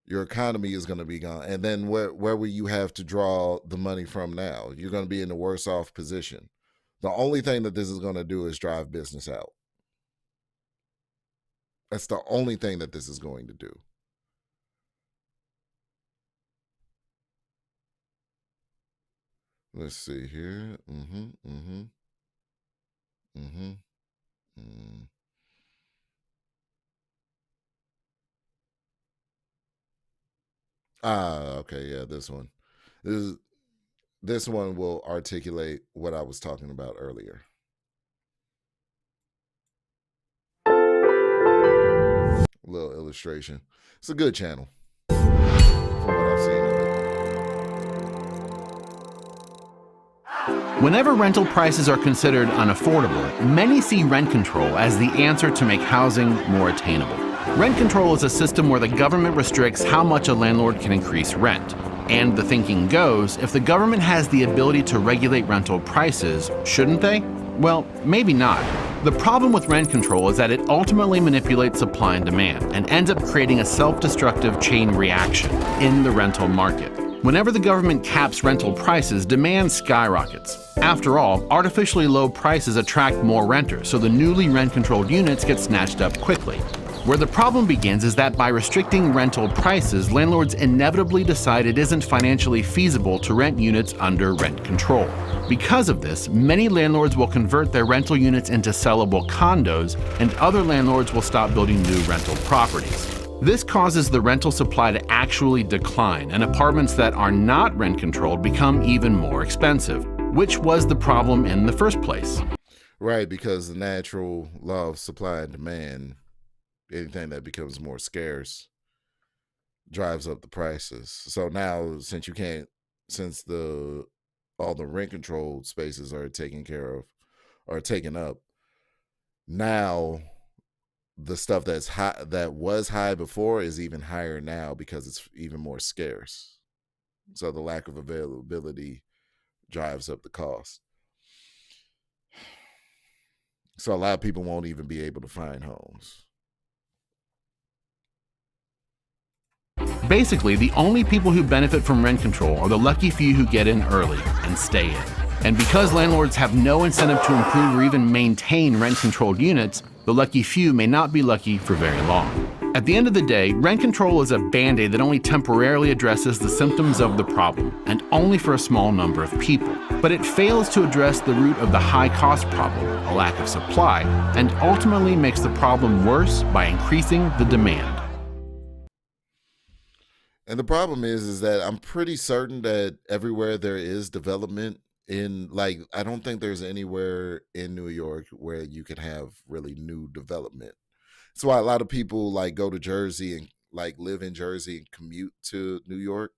Your economy is going to be gone. And then where will you have to draw the money from now? You're going to be in a worse off position. The only thing that this is going to do is drive business out. That's the only thing that this is going to do. Let's see here. Okay, yeah, this one. This one will articulate what I was talking about earlier. A little illustration. It's a good channel from what I've seen of it. Whenever rental prices are considered unaffordable, many see rent control as the answer to make housing more attainable. Rent control is a system where the government restricts how much a landlord can increase rent. And the thinking goes, if the government has the ability to regulate rental prices, shouldn't they? Well, maybe not. The problem with rent control is that it ultimately manipulates supply and demand and ends up creating a self-destructive chain reaction in the rental market. Whenever the government caps rental prices, demand skyrockets. After all, artificially low prices attract more renters, so the newly rent-controlled units get snatched up quickly. Where the problem begins is that by restricting rental prices, landlords inevitably decide it isn't financially feasible to rent units under rent control. Because of this, many landlords will convert their rental units into sellable condos, and other landlords will stop building new rental properties. This causes the rental supply to actually decline, and apartments that are not rent controlled become even more expensive, which was the problem in the first place. Right, because the natural law of supply and demand, anything that becomes more scarce drives up the prices. So now, since all the rent controlled spaces are taken up, now the stuff that's high, that was high before, is even higher now because it's even more scarce. So the lack of availability drives up the cost. So a lot of people won't even be able to find homes. Basically, the only people who benefit from rent control are the lucky few who get in early and stay in. And because landlords have no incentive to improve or even maintain rent-controlled units, the lucky few may not be lucky for very long. At the end of the day, rent control is a band-aid that only temporarily addresses the symptoms of the problem, and only for a small number of people. But it fails to address the root of the high-cost problem, a lack of supply, and ultimately makes the problem worse by increasing the demand. And the problem is that I'm pretty certain that everywhere there is development I don't think there's anywhere in New York where you can have really new development. That's why a lot of people go to Jersey and live in Jersey and commute to New York.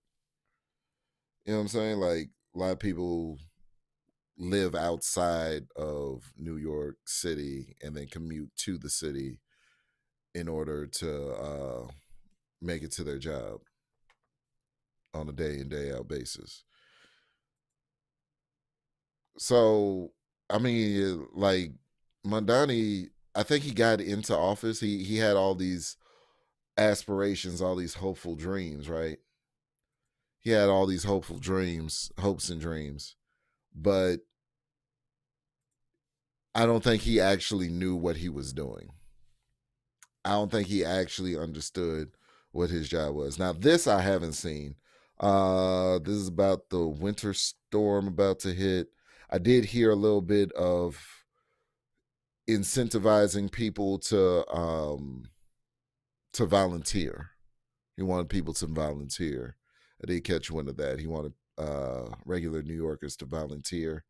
You know what I'm saying? A lot of people live outside of New York City and then commute to the city in order to make it to their job. on a day in, day out basis. So, I mean, like Mamdani, I think he got into office. He had all these aspirations, all these hopeful dreams, right? He had all these hopeful dreams, hopes and dreams, but I don't think he actually knew what he was doing. I don't think he actually understood what his job was. Now, this I haven't seen. This is about the winter storm about to hit. I did hear a little bit of incentivizing people to volunteer. He wanted people to volunteer. I did catch wind of that. He wanted regular New Yorkers to volunteer.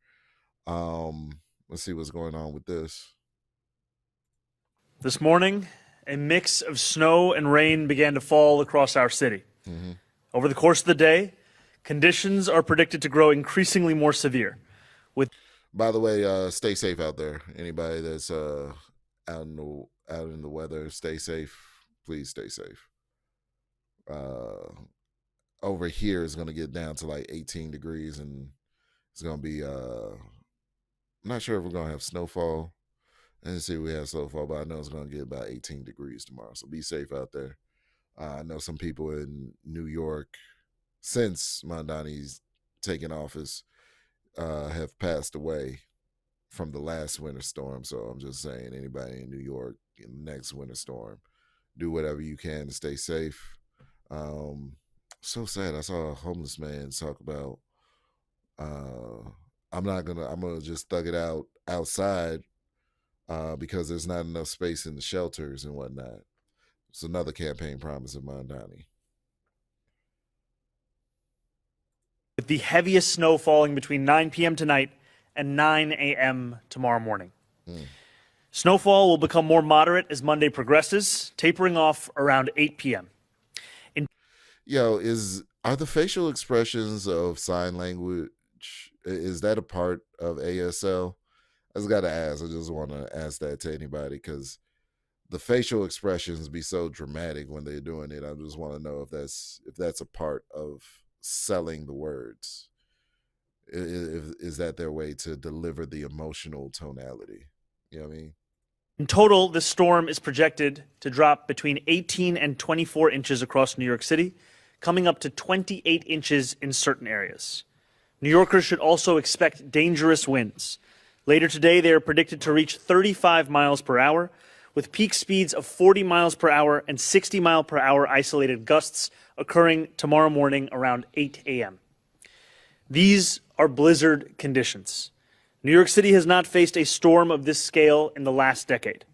Let's see what's going on with this. This morning, a mix of snow and rain began to fall across our city. Mm-hmm. Over the course of the day, conditions are predicted to grow increasingly more severe. By the way, stay safe out there. Anybody that's out in the weather, stay safe. Please stay safe. Over here is going to get down to like 18 degrees, and it's going to be I'm not sure if we're going to have snowfall. I didn't see we have snowfall, but I know it's going to get about 18 degrees tomorrow. So be safe out there. I know some people in New York, since Mamdani's taken office, have passed away from the last winter storm. So I'm just saying, anybody in New York in the next winter storm, do whatever you can to stay safe. So sad. I saw a homeless man talk about, I'm gonna just thug it out outside because there's not enough space in the shelters and whatnot. It's another campaign promise of Mamdani. With the heaviest snow falling between 9 p.m. tonight and 9 a.m. tomorrow morning. Snowfall will become more moderate as Monday progresses, tapering off around 8 p.m. Are the facial expressions of sign language, is that a part of ASL? I just got to ask. I just want to ask that to anybody, because the facial expressions be so dramatic when they're doing it. I just want to know if that's a part of selling the words. Is that their way to deliver the emotional tonality? You know what I mean? In total, this storm is projected to drop between 18 and 24 inches across New York City, coming up to 28 inches in certain areas. New Yorkers should also expect dangerous winds. Later today, they are predicted to reach 35 miles per hour, with peak speeds of 40 miles per hour and 60 mile per hour isolated gusts occurring tomorrow morning around 8 a.m. These are blizzard conditions. New York City has not faced a storm of this scale in the last decade.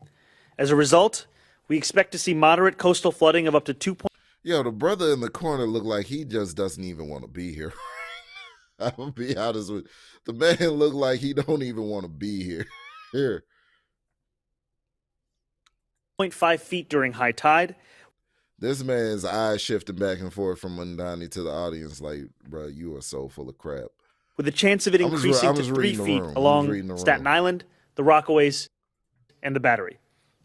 As a result, we expect to see moderate coastal flooding of up to 2. Yo, the brother in the corner looked like he just doesn't even want to be here. I'm gonna be honest with you. The man looked like he don't even want to be here. Here. 0.5 feet during high tide. This man's eyes shifting back and forth from Mamdani to the audience like, bro, you are so full of crap. With a chance of it increasing to 3 feet along Staten Island, the Rockaways, and the Battery.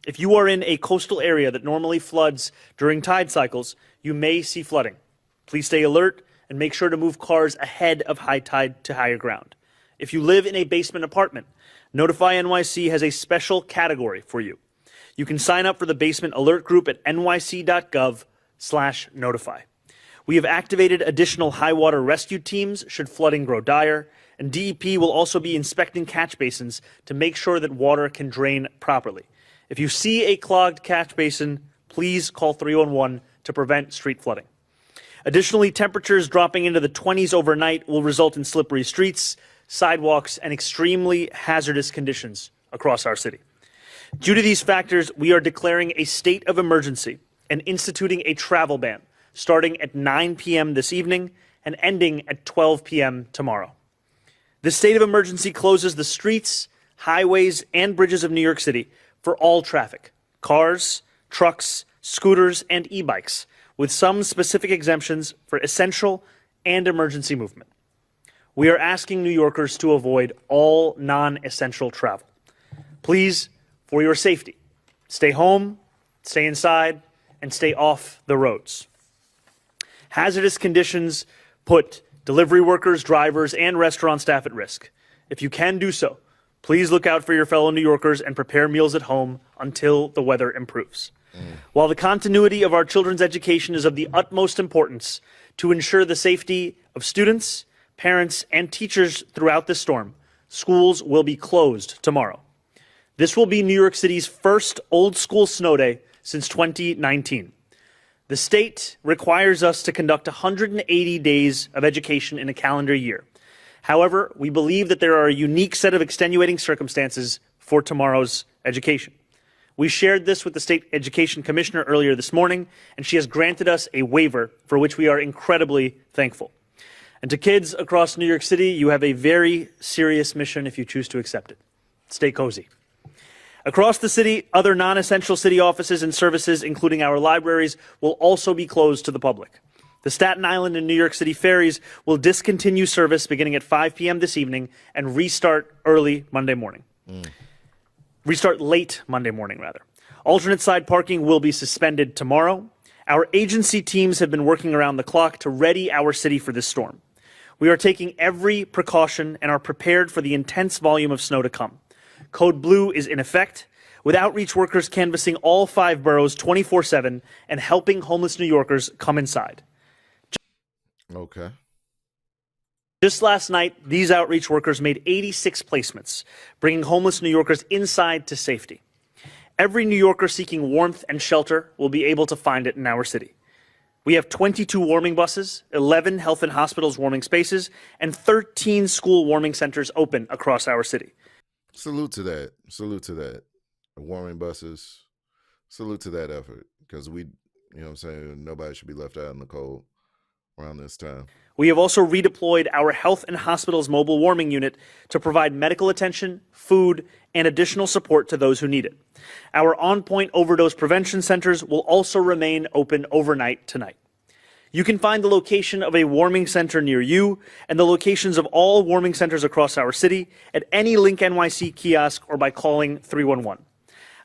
If you are in a coastal area that normally floods during tide cycles, you may see flooding. Please stay alert and make sure to move cars ahead of high tide to higher ground. If you live in a basement apartment, Notify NYC has a special category for you. You can sign up for the basement alert group at nyc.gov/notify. We have activated additional high water rescue teams should flooding grow dire, and DEP will also be inspecting catch basins to make sure that water can drain properly. If you see a clogged catch basin, please call 311 to prevent street flooding. Additionally, temperatures dropping into the 20s overnight will result in slippery streets, sidewalks, and extremely hazardous conditions across our city. Due to these factors, we are declaring a state of emergency and instituting a travel ban starting at 9 p.m. this evening and ending at 12 p.m. tomorrow. This state of emergency closes the streets, highways, and bridges of New York City for all traffic, cars, trucks, scooters, and e-bikes, with some specific exemptions for essential and emergency movement. We are asking New Yorkers to avoid all non-essential travel. Please, for your safety, stay home, stay inside, and stay off the roads. Hazardous conditions put delivery workers, drivers, and restaurant staff at risk. If you can do so, please look out for your fellow New Yorkers and prepare meals at home until the weather improves. While the continuity of our children's education is of the utmost importance to ensure the safety of students, parents, and teachers throughout this storm, schools will be closed tomorrow. This will be New York City's first old school snow day since 2019. The state requires us to conduct 180 days of education in a calendar year. However, we believe that there are a unique set of extenuating circumstances for tomorrow's education. We shared this with the State Education Commissioner earlier this morning, and she has granted us a waiver for which we are incredibly thankful. And to kids across New York City, you have a very serious mission if you choose to accept it. Stay cozy. Across the city, other non-essential city offices and services, including our libraries, will also be closed to the public. The Staten Island and New York City ferries will discontinue service beginning at 5 p.m. this evening and restart late Monday morning, rather. Alternate side parking will be suspended tomorrow. Our agency teams have been working around the clock to ready our city for this storm. We are taking every precaution and are prepared for the intense volume of snow to come. Code Blue is in effect, with outreach workers canvassing all 5 boroughs 24/7 and helping homeless New Yorkers come inside. Okay. Just last night, these outreach workers made 86 placements, bringing homeless New Yorkers inside to safety. Every New Yorker seeking warmth and shelter will be able to find it in our city. We have 22 warming buses, 11 health and hospitals warming spaces, and 13 school warming centers open across our city. Salute to that. Salute to that. Warming buses. Salute to that effort. Because nobody should be left out in the cold around this time. We have also redeployed our health and hospitals mobile warming unit to provide medical attention, food, and additional support to those who need it. Our on-point overdose prevention centers will also remain open overnight tonight. You can find the location of a warming center near you and the locations of all warming centers across our city at any Link NYC kiosk or by calling 311.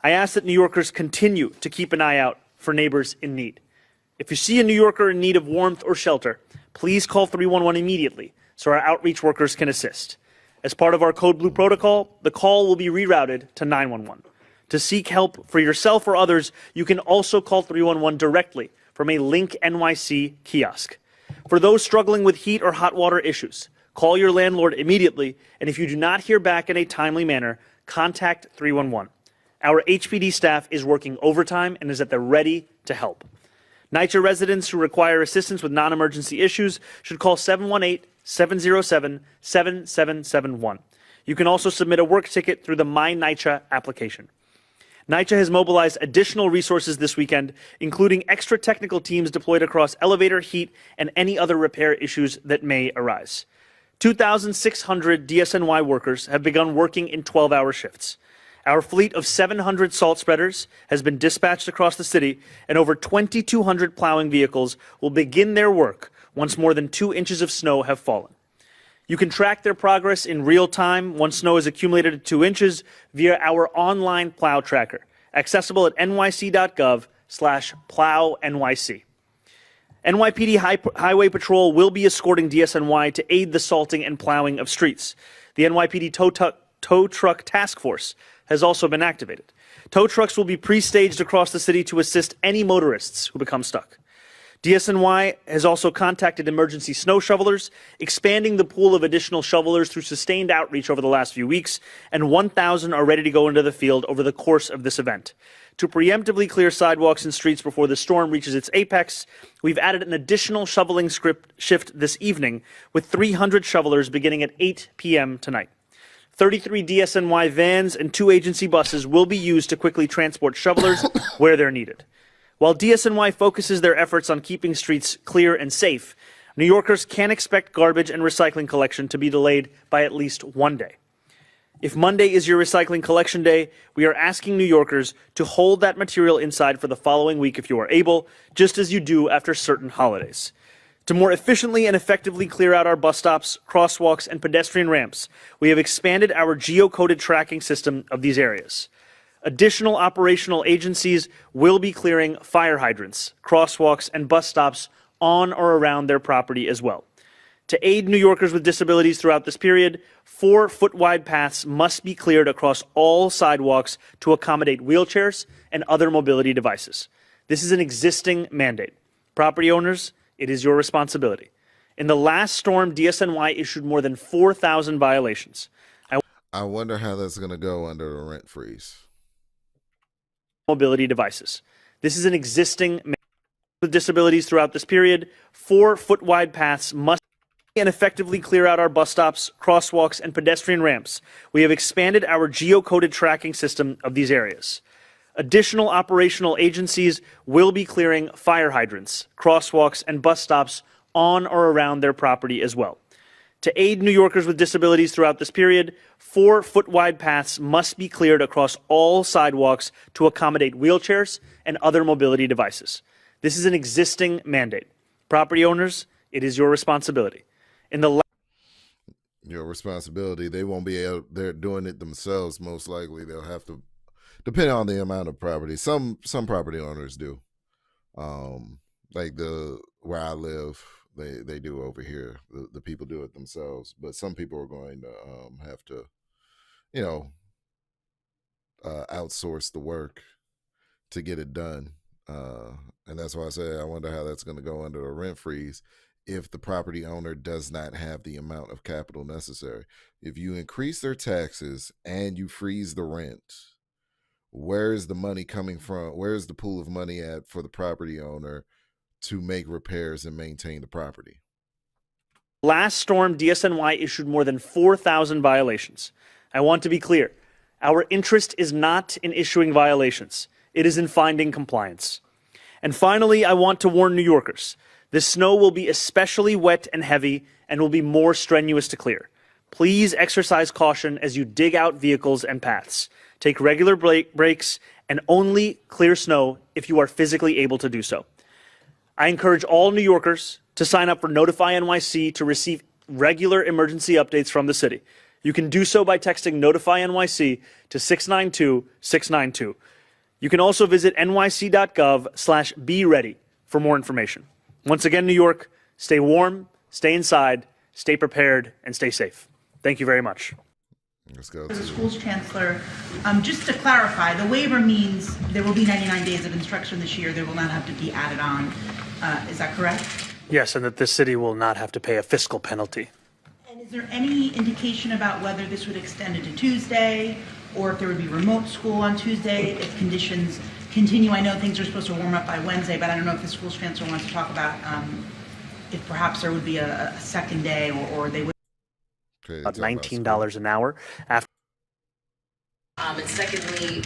I ask that New Yorkers continue to keep an eye out for neighbors in need. If you see a New Yorker in need of warmth or shelter, please call 311 immediately so our outreach workers can assist. As part of our Code Blue protocol, the call will be rerouted to 911. To seek help for yourself or others, you can also call 311 directly from a Link NYC kiosk. For those struggling with heat or hot water issues, call your landlord immediately, and if you do not hear back in a timely manner, contact 311. Our HPD staff is working overtime and is at the ready to help. NYCHA residents who require assistance with non-emergency issues should call 718-707-7771. You can also submit a work ticket through the My NYCHA application. NYCHA has mobilized additional resources this weekend, including extra technical teams deployed across elevator, heat, and any other repair issues that may arise. 2,600 DSNY workers have begun working in 12-hour shifts. Our fleet of 700 salt spreaders has been dispatched across the city, and over 2,200 plowing vehicles will begin their work once more than 2 inches of snow have fallen. You can track their progress in real time once snow is accumulated at 2 inches via our online plow tracker, accessible at nyc.gov/plownyc. NYPD Highway Patrol will be escorting DSNY to aid the salting and plowing of streets. The NYPD Tow Truck Task Force has also been activated. Tow trucks will be pre-staged across the city to assist any motorists who become stuck. DSNY has also contacted emergency snow shovelers, expanding the pool of additional shovelers through sustained outreach over the last few weeks, and 1,000 are ready to go into the field over the course of this event. To preemptively clear sidewalks and streets before the storm reaches its apex, we've added an additional shoveling shift this evening with 300 shovelers beginning at 8 p.m. tonight. 33 DSNY vans and 2 agency buses will be used to quickly transport shovelers where they're needed. While DSNY focuses their efforts on keeping streets clear and safe, New Yorkers can expect garbage and recycling collection to be delayed by at least 1 day. If Monday is your recycling collection day, we are asking New Yorkers to hold that material inside for the following week if you are able, just as you do after certain holidays. To more efficiently and effectively clear out our bus stops, crosswalks, and pedestrian ramps, we have expanded our geocoded tracking system of these areas. Additional operational agencies will be clearing fire hydrants, crosswalks, and bus stops on or around their property as well. To aid New Yorkers with disabilities throughout this period, 4-foot-wide paths must be cleared across all sidewalks to accommodate wheelchairs and other mobility devices. This is an existing mandate. Property owners, it is your responsibility. In the last storm, DSNY issued more than 4,000 violations. I wonder how that's going to go under the rent freeze. Mobility devices. This is an existing mandate. With disabilities throughout this period, 4-foot-wide paths must and effectively clear out our bus stops, crosswalks, and pedestrian ramps. We have expanded our geocoded tracking system of these areas. Additional operational agencies will be clearing fire hydrants, crosswalks, and bus stops on or around their property as well. To aid New Yorkers with disabilities throughout this period, 4-foot-wide paths must be cleared across all sidewalks to accommodate wheelchairs and other mobility devices. This is an existing mandate. Property owners, it is your responsibility. Your responsibility. They won't be able. They're doing it themselves. Most likely, they'll have to, depending on the amount of property. Some property owners do. Like where I live, they do over here. The people do it themselves, but some people are going to have to, outsource the work to get it done. And that's why I say I wonder how that's going to go under a rent freeze if the property owner does not have the amount of capital necessary. If you increase their taxes and you freeze the rent, where is the money coming from? Where is the pool of money at for the property owner to make repairs and maintain the property? Last storm, DSNY issued more than 4,000 violations. I want to be clear. Our interest is not in issuing violations. It is in finding compliance. And finally, I want to warn New Yorkers. This snow will be especially wet and heavy and will be more strenuous to clear. Please exercise caution as you dig out vehicles and paths. Take regular breaks and only clear snow if you are physically able to do so. I encourage all New Yorkers to sign up for Notify NYC to receive regular emergency updates from the city. You can do so by texting Notify NYC to 692-692. You can also visit nyc.gov/be-ready for more information. Once again, New York, stay warm, stay inside, stay prepared, and stay safe. Thank you very much. Let's go. The school's chancellor, just to clarify, the waiver means there will be 99 days of instruction this year. There will not have to be added on. Is that correct? Yes, and that the city will not have to pay a fiscal penalty. And is there any indication about whether this would extend into Tuesday or if there would be remote school on Tuesday if conditions continue? I know things are supposed to warm up by Wednesday, but I don't know if the school's chancellor wants to talk about if perhaps there would be a second day or they would. Okay, about $19 an hour. After. And secondly,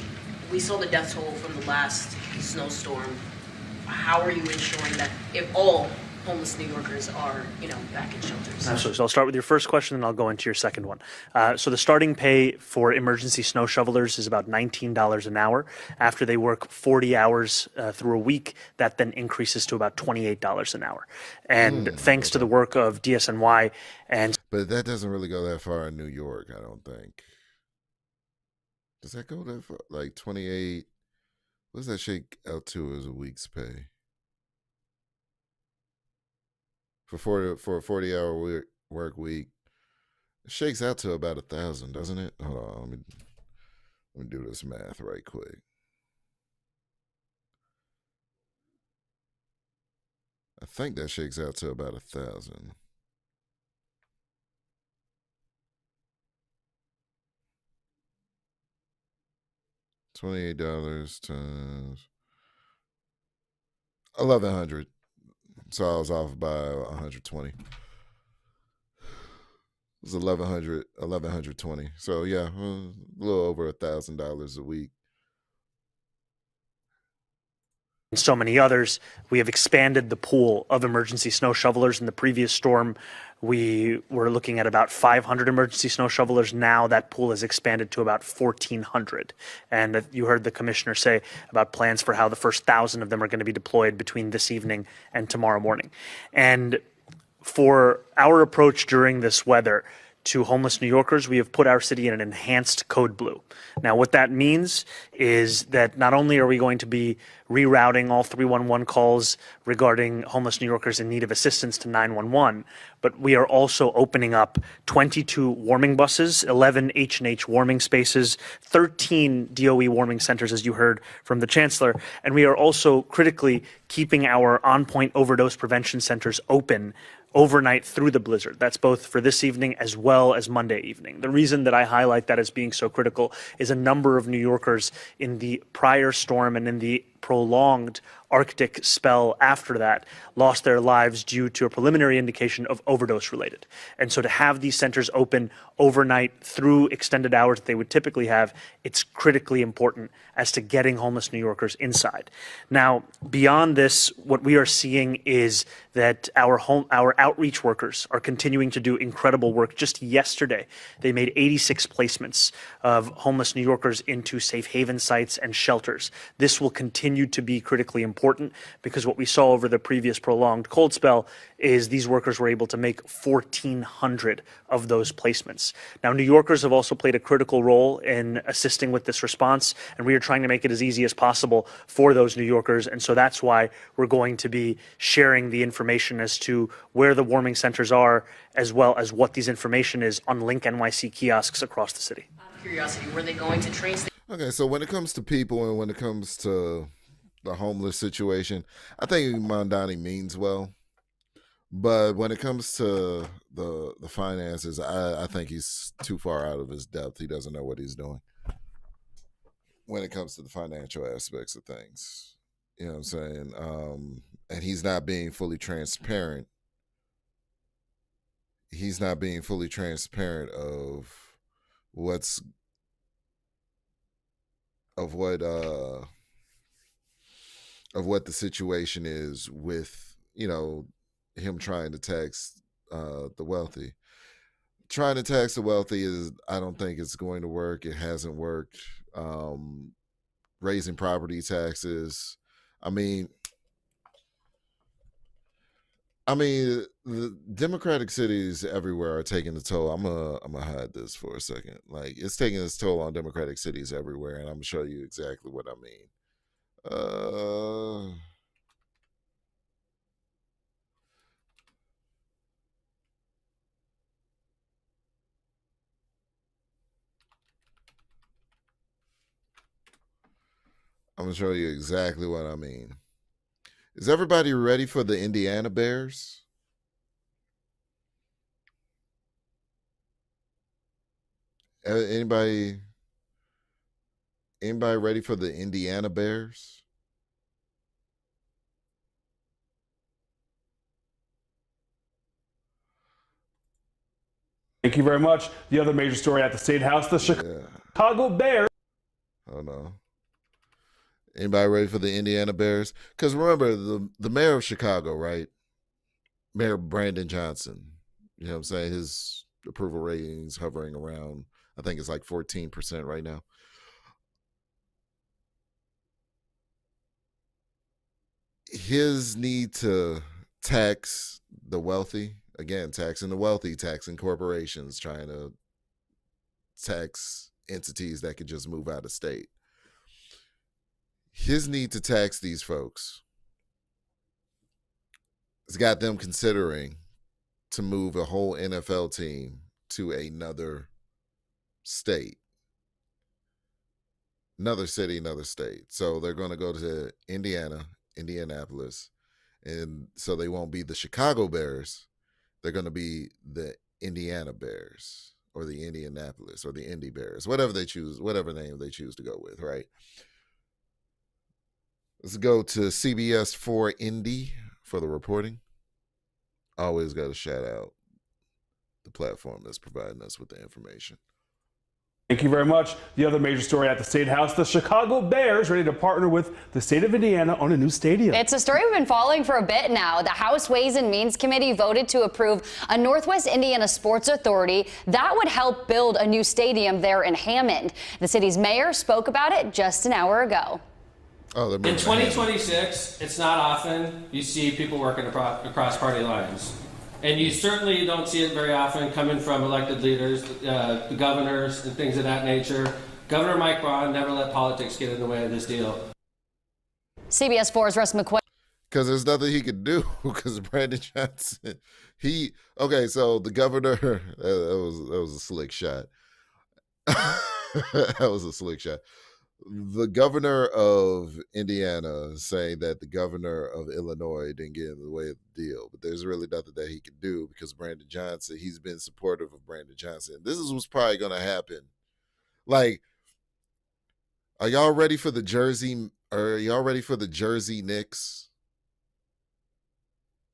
we saw the death toll from the last snowstorm. How are you ensuring that if all homeless New Yorkers are, back in shelters? Absolutely. So I'll start with your first question, and I'll go into your second one. So the starting pay for emergency snow shovelers is about $19 an hour. After they work 40 hours through a week, that then increases to about $28 an hour. And thanks to the work of DSNY and... But that doesn't really go that far in New York, I don't think. Does that go that far? Like 28? What does that shake out to as a week's pay? For a 40-hour work week, it shakes out to about 1,000, doesn't it? Hold on, let me do this math right quick. I think that shakes out to about 1,000. $28 times 1,100. So I was off by 120. It was 1,120. So yeah, a little over $1,000 a week. And so many others. We have expanded the pool of emergency snow shovelers. In the previous storm, we were looking at about 500 emergency snow shovelers. Now that pool has expanded to about 1,400. And you heard the commissioner say about plans for how the first 1,000 of them are going to be deployed between this evening and tomorrow morning. And for our approach during this weather, to homeless New Yorkers, we have put our city in an enhanced code blue. Now, what that means is that not only are we going to be rerouting all 311 calls regarding homeless New Yorkers in need of assistance to 911, but we are also opening up 22 warming buses, 11 H&H warming spaces, 13 DOE warming centers, as you heard from the Chancellor, and we are also critically keeping our on-point overdose prevention centers open overnight through the blizzard. That's both for this evening as well as Monday evening. The reason that I highlight that as being so critical is a number of New Yorkers in the prior storm and in the prolonged Arctic spell after that lost their lives due to a preliminary indication of overdose related. And so to have these centers open overnight through extended hours that they would typically have, it's critically important as to getting homeless New Yorkers inside. Now, beyond this, what we are seeing is that our outreach workers are continuing to do incredible work. Just yesterday, they made 86 placements of homeless New Yorkers into safe haven sites and shelters. This will continue to be critically important because what we saw over the previous prolonged cold spell is these workers were able to make 1,400 of those placements. Now, New Yorkers have also played a critical role in assisting with this response, and we are trying to make it as easy as possible for those New Yorkers. And so that's why we're going to be sharing the information as to where the warming centers are, as well as what these information is on Link NYC kiosks across the city. Out of curiosity, were they going to train stations? Okay, so when it comes to people and when it comes to the homeless situation, I think Mamdani means well. But when it comes to the finances, I think he's too far out of his depth. He doesn't know what he's doing when it comes to the financial aspects of things. You know what I'm saying? And he's not being fully transparent. He's not being fully transparent of what the situation is with, you know, him trying to tax the wealthy. Trying to tax the wealthy I don't think it's going to work. It hasn't worked. Raising property taxes. I mean, the democratic cities everywhere are taking the toll. I'm gonna hide this for a second. Like, it's taking its toll on democratic cities everywhere, and I'm gonna show you exactly what I mean. I'm gonna show you exactly what I mean. Is everybody ready for the Indiana Bears? Anybody ready for the Indiana Bears? Thank you very much. The other major story at the State House, the Chicago Bears. Oh no. Anybody ready for the Indiana Bears? Because remember, the mayor of Chicago, right? Mayor Brandon Johnson. You know what I'm saying? His approval ratings hovering around, I think it's like 14% right now. His need to tax the wealthy, again, taxing the wealthy, taxing corporations, trying to tax entities that could just move out of state. His need to tax these folks has got them considering to move a whole NFL team to another state. Another city, another state. So they're going to go to Indianapolis. And so they won't be the Chicago Bears. They're going to be the Indiana Bears or the Indianapolis or the Indy Bears, whatever they choose, whatever name they choose to go with, right? Let's go to CBS 4 Indy for the reporting. Always got to shout out the platform that's providing us with the information. Thank you very much. The other major story at the State House, the Chicago Bears ready to partner with the state of Indiana on a new stadium. It's a story we've been following for a bit now. The House Ways and Means Committee voted to approve a Northwest Indiana Sports Authority that would help build a new stadium there in Hammond. The city's mayor spoke about it just an hour ago. Oh, in 2026, it's not often you see people working across party lines. And you certainly don't see it very often coming from elected leaders, the governors and things of that nature. Governor Mike Braun never let politics get in the way of this deal. CBS 4's Russ McQuaid. Because there's nothing he could do. Because Brandon Johnson, so the governor, that was a slick shot. That was a slick shot. The governor of Indiana saying that the governor of Illinois didn't get in the way of the deal, but there's really nothing that he can do because Brandon Johnson, he's been supportive of Brandon Johnson. This is what's probably going to happen. Like, are y'all ready for the Jersey Knicks?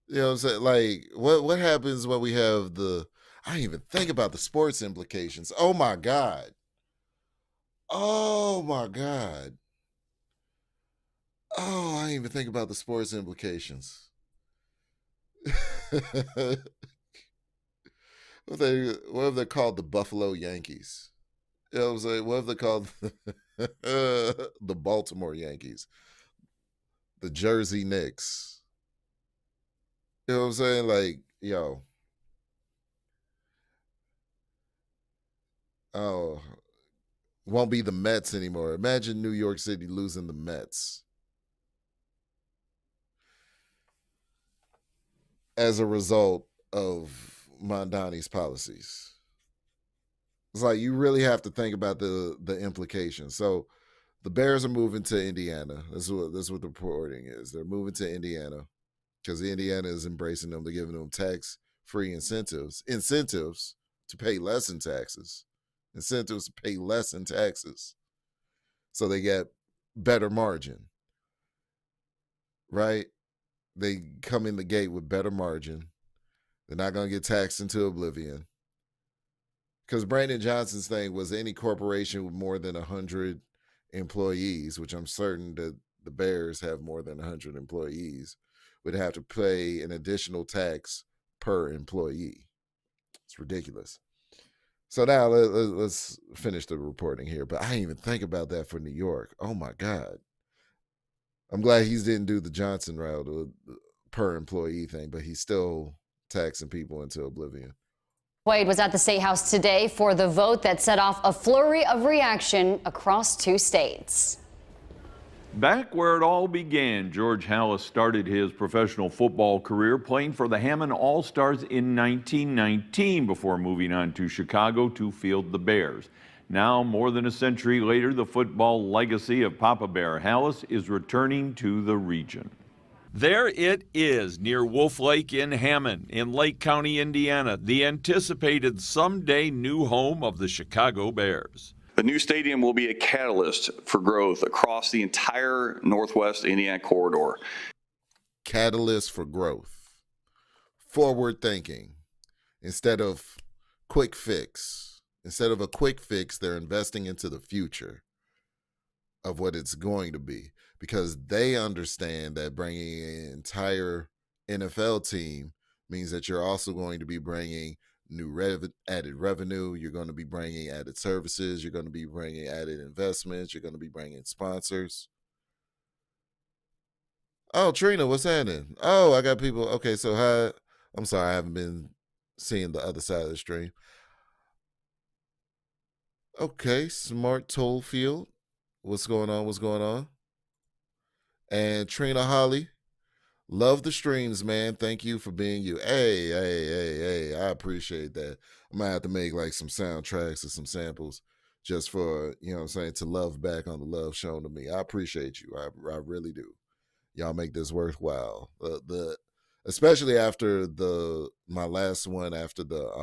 You know what I'm saying? Like, what happens when we have I didn't even think about the sports implications. Oh my God. Oh my God. Oh, I didn't even think about the sports implications. What if they're called the Buffalo Yankees? You know what I'm saying? What if they're called the Baltimore Yankees? The Jersey Knicks. You know what I'm saying? Like, yo. Oh, won't be the Mets anymore. Imagine New York City losing the Mets as a result of Mamdani's policies. It's like you really have to think about the implications. So the Bears are moving to Indiana. That's what the reporting is. They're moving to Indiana because Indiana is embracing them. They're giving them tax-free incentives to pay less in taxes. Incentives to pay less in taxes. So they get better margin. Right? They come in the gate with better margin. They're not going to get taxed into oblivion. Because Brandon Johnson's thing was any corporation with more than 100 employees, which I'm certain that the Bears have more than 100 employees, would have to pay an additional tax per employee. It's ridiculous. So now let's finish the reporting here. But I didn't even think about that for New York. Oh, my God. I'm glad he didn't do the Johnson route, per employee thing, but he's still taxing people into oblivion. Wade was at the State House today for the vote that set off a flurry of reaction across 2 states. Back where it all began, George Halas started his professional football career playing for the Hammond All-Stars in 1919 before moving on to Chicago to field the Bears. Now, more than a century later, the football legacy of Papa Bear Halas is returning to the region. There it is, near Wolf Lake in Hammond, in Lake County, Indiana, the anticipated someday new home of the Chicago Bears. The new stadium will be a catalyst for growth across the entire Northwest Indiana corridor. Catalyst for growth. Forward thinking. Instead of quick fix. Instead of a quick fix, they're investing into the future of what it's going to be. Because they understand that bringing an entire NFL team means that you're also going to be bringing new added revenue. You're going to be bringing added services. You're going to be bringing added investments. You're going to be bringing sponsors. Oh, Trina, what's happening? Oh, I got people. Okay, so hi. I'm sorry, I haven't been seeing the other side of the stream. Okay, Smart Tollfield. What's going on? What's going on? And Trina Holly, love the streams, man. Thank you for being you. Hey, I appreciate that. I might have to make like some soundtracks or some samples just for, you know what I'm saying, to love back on the love shown to me. I appreciate you. I really do. Y'all make this worthwhile. Especially after my last one, after the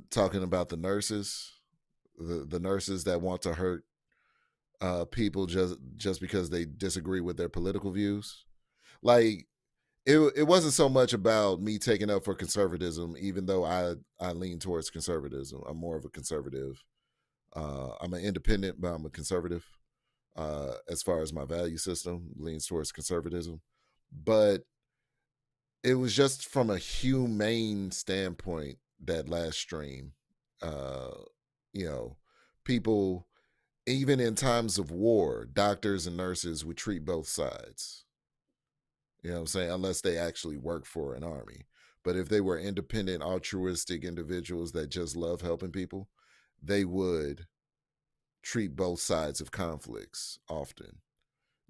talking about the nurses, the nurses that want to hurt people just because they disagree with their political views. Like it wasn't so much about me taking up for conservatism, even though I lean towards conservatism. I'm more of a conservative. I'm an independent, but I'm a conservative. As far as my value system leans towards conservatism, but it was just from a humane standpoint that last stream. People. Even in times of war, doctors and nurses would treat both sides. You know what I'm saying? Unless they actually work for an army. But if they were independent, altruistic individuals that just love helping people, they would treat both sides of conflicts often,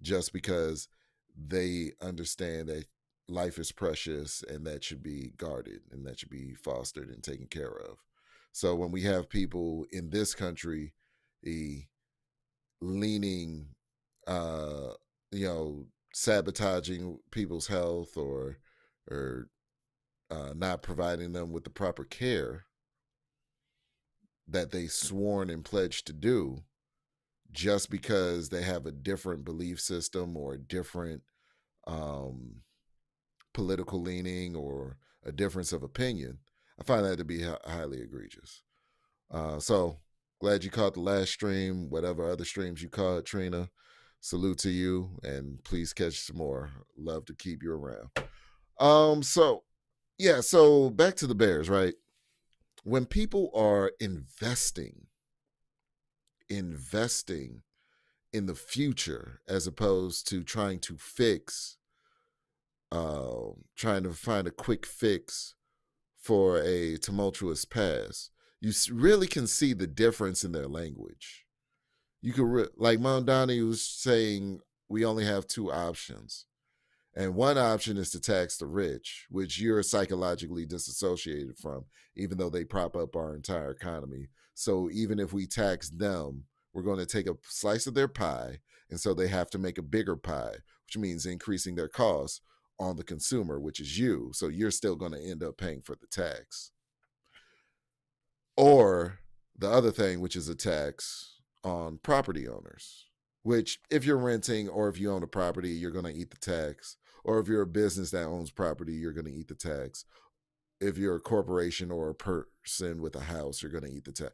just because they understand that life is precious and that should be guarded and that should be fostered and taken care of. So when we have people in this country leaning, sabotaging people's health or not providing them with the proper care that they sworn and pledged to do, just because they have a different belief system or a different political leaning or a difference of opinion, I find that to be highly egregious. So glad you caught the last stream, whatever other streams you caught, Trina. Salute to you, and please catch some more. Love to keep you around. So back to the Bears, right? When people are investing in the future as opposed to trying to find a quick fix for a tumultuous past, you really can see the difference in their language. You could like Mamdani was saying, we only have two options. And one option is to tax the rich, which you're psychologically disassociated from, even though they prop up our entire economy. So even if we tax them, we're going to take a slice of their pie. And so they have to make a bigger pie, which means increasing their costs on the consumer, which is you. So you're still going to end up paying for the tax. Or the other thing, which is a tax on property owners, which if you're renting or if you own a property, you're going to eat the tax. Or if you're a business that owns property, you're going to eat the tax. If you're a corporation or a person with a house, you're going to eat the tax.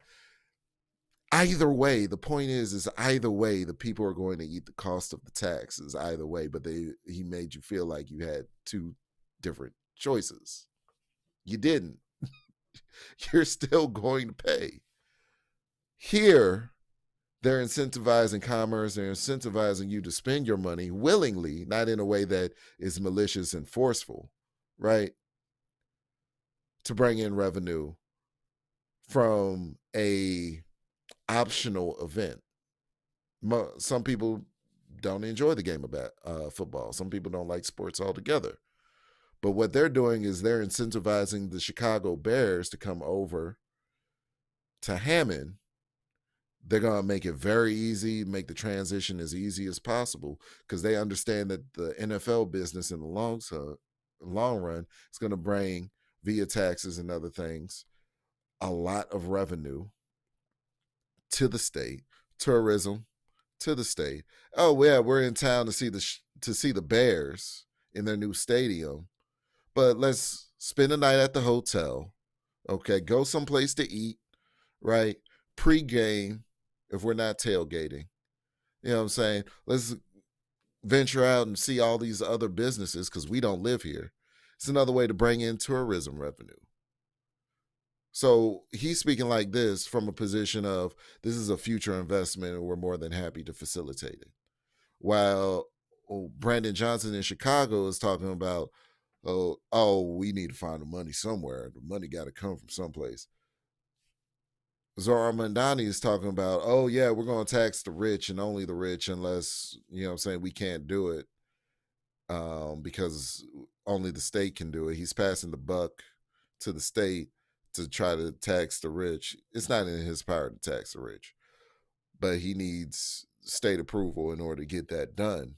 Either way, the point is either way, the people are going to eat the cost of the taxes either way, but he made you feel like you had two different choices. You didn't. You're still going to pay. Here, they're incentivizing commerce. They're incentivizing you to spend your money willingly, not in a way that is malicious and forceful, right? To bring in revenue from a optional event. Some people don't enjoy the game of football. Some people don't like sports altogether. But what they're doing is they're incentivizing the Chicago Bears to come over to Hammond. They're going to make it very easy, make the transition as easy as possible, because they understand that the NFL business in the long run is going to bring, via taxes and other things, a lot of revenue to the state, tourism to the state. Oh yeah, we're in town to see the Bears in their new stadium, but let's spend the night at the hotel. Okay, go someplace to eat, right? Pre-game, if we're not tailgating. You know what I'm saying? Let's venture out and see all these other businesses because we don't live here. It's another way to bring in tourism revenue. So he's speaking like this from a position of, this is a future investment and we're more than happy to facilitate it. While Brandon Johnson in Chicago is talking about, we need to find the money somewhere. The money got to come from someplace. Zohran Mamdani is talking about, we're going to tax the rich and only the rich unless, we can't do it because only the state can do it. He's passing the buck to the state to try to tax the rich. It's not in his power to tax the rich, but he needs state approval in order to get that done.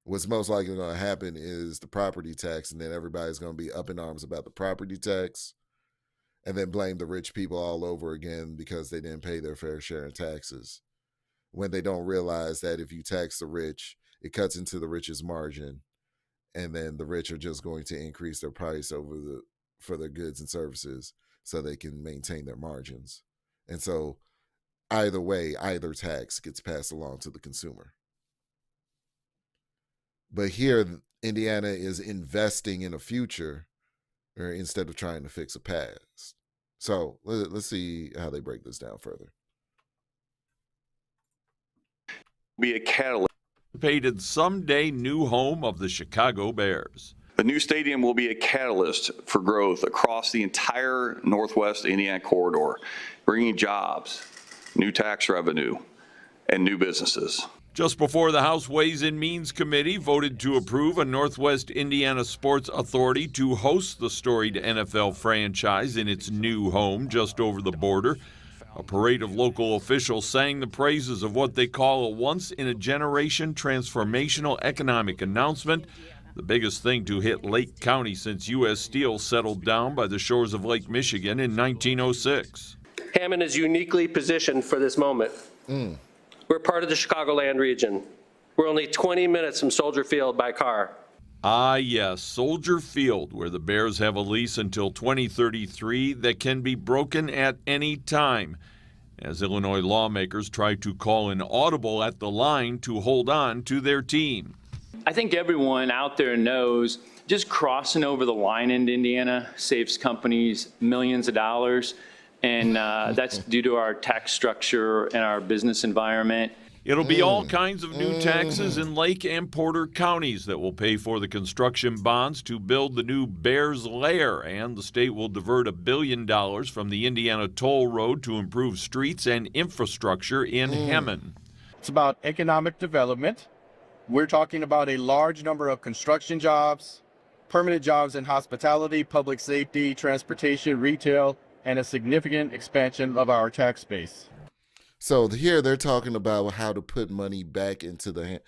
What's most likely going to happen is the property tax, and then everybody's going to be up in arms about the property tax and then blame the rich people all over again because they didn't pay their fair share in taxes, when they don't realize that if you tax the rich, it cuts into the rich's margin, and then the rich are just going to increase their price for their goods and services so they can maintain their margins. And so either way, either tax gets passed along to the consumer. But here, Indiana is investing in a future instead of trying to fix a past. So let's see how they break this down further. Be a catalyst. anticipated someday new home of the Chicago Bears. The new stadium will be a catalyst for growth across the entire Northwest Indiana corridor, bringing jobs, new tax revenue, and new businesses. Just before the House Ways and Means Committee voted to approve a Northwest Indiana Sports Authority to host the storied NFL franchise in its new home just over the border, a parade of local officials sang the praises of what they call a once-in-a-generation transformational economic announcement, the biggest thing to hit Lake County since U.S. Steel settled down by the shores of Lake Michigan in 1906. Hammond is uniquely positioned for this moment. We're part of the Chicagoland region. We're only 20 minutes from Soldier Field by car. Ah, yes, Soldier Field, where the Bears have a lease until 2033 that can be broken at any time, as Illinois lawmakers try to call an audible at the line to hold on to their team. I think everyone out there knows just crossing over the line into Indiana saves companies millions of dollars, and that's due to our tax structure and our business environment. It'll be all kinds of new taxes in Lake and Porter counties that will pay for the construction bonds to build the new Bears Lair, and the state will divert $1 billion from the Indiana Toll Road to improve streets and infrastructure in Hammond. It's about economic development. We're talking about a large number of construction jobs, permanent jobs in hospitality, public safety, transportation, retail, and a significant expansion of our tax base. So here they're talking about how to put money back into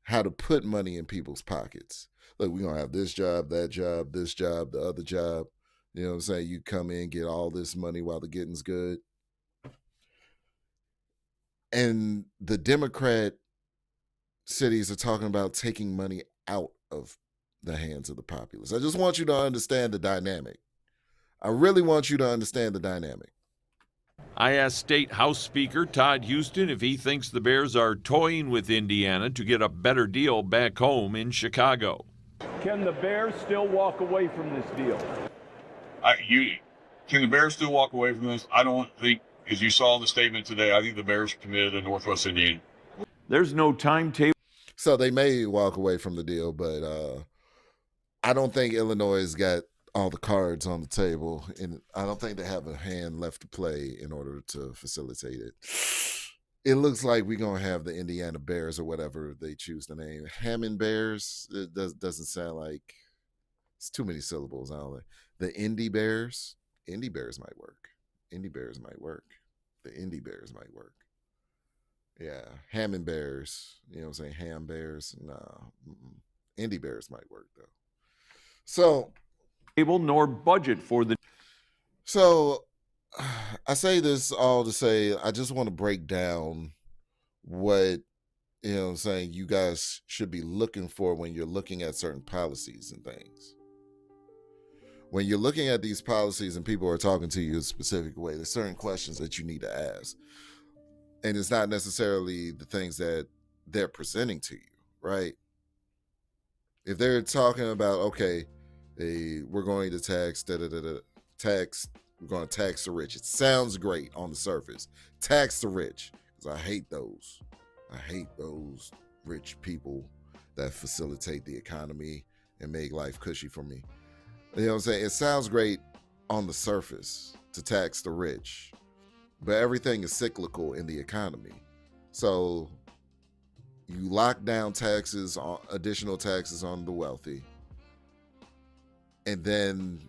how to put money in people's pockets. Look, we're going to have this job, that job, this job, the other job. You know what I'm saying? You come in, get all this money while the getting's good. And the Democrat cities are talking about taking money out of the hands of the populace. I just want you to understand the dynamic. I really want you to understand the dynamic. I asked State House Speaker Todd Houston if he thinks the Bears are toying with Indiana to get a better deal back home in Chicago. Can the Bears still walk away from this deal? Can the Bears still walk away from this? I don't think, as you saw in the statement today, I think the Bears are committed to Northwest Indiana. There's no timetable. So they may walk away from the deal, but I don't think Illinois has got all the cards on the table, and I don't think they have a hand left to play in order to facilitate it. It looks like we're going to have the Indiana Bears or whatever they choose to name. Hammond Bears, it doesn't sound like, it's too many syllables. I don't know. The Indy Bears might work. Indy Bears might work. The Indy Bears might work. Yeah, Hammond Bears, you know what I'm saying? Ham Bears, no. Indy Bears might work, though. So, nor budget for the. So I say this all to say I just want to break down what, you know what I'm saying, you guys should be looking for when you're looking at certain policies and things. When you're looking at these policies and people are talking to you a specific way, there's certain questions that you need to ask. And it's not necessarily the things that they're presenting to you, right? If they're talking about, okay, we're going to tax, we're going to tax the rich. It sounds great on the surface. Tax the rich, because I hate those. I hate those rich people that facilitate the economy and make life cushy for me. You know what I'm saying? It sounds great on the surface to tax the rich, but everything is cyclical in the economy. So you lock down taxes, additional taxes on the wealthy, and then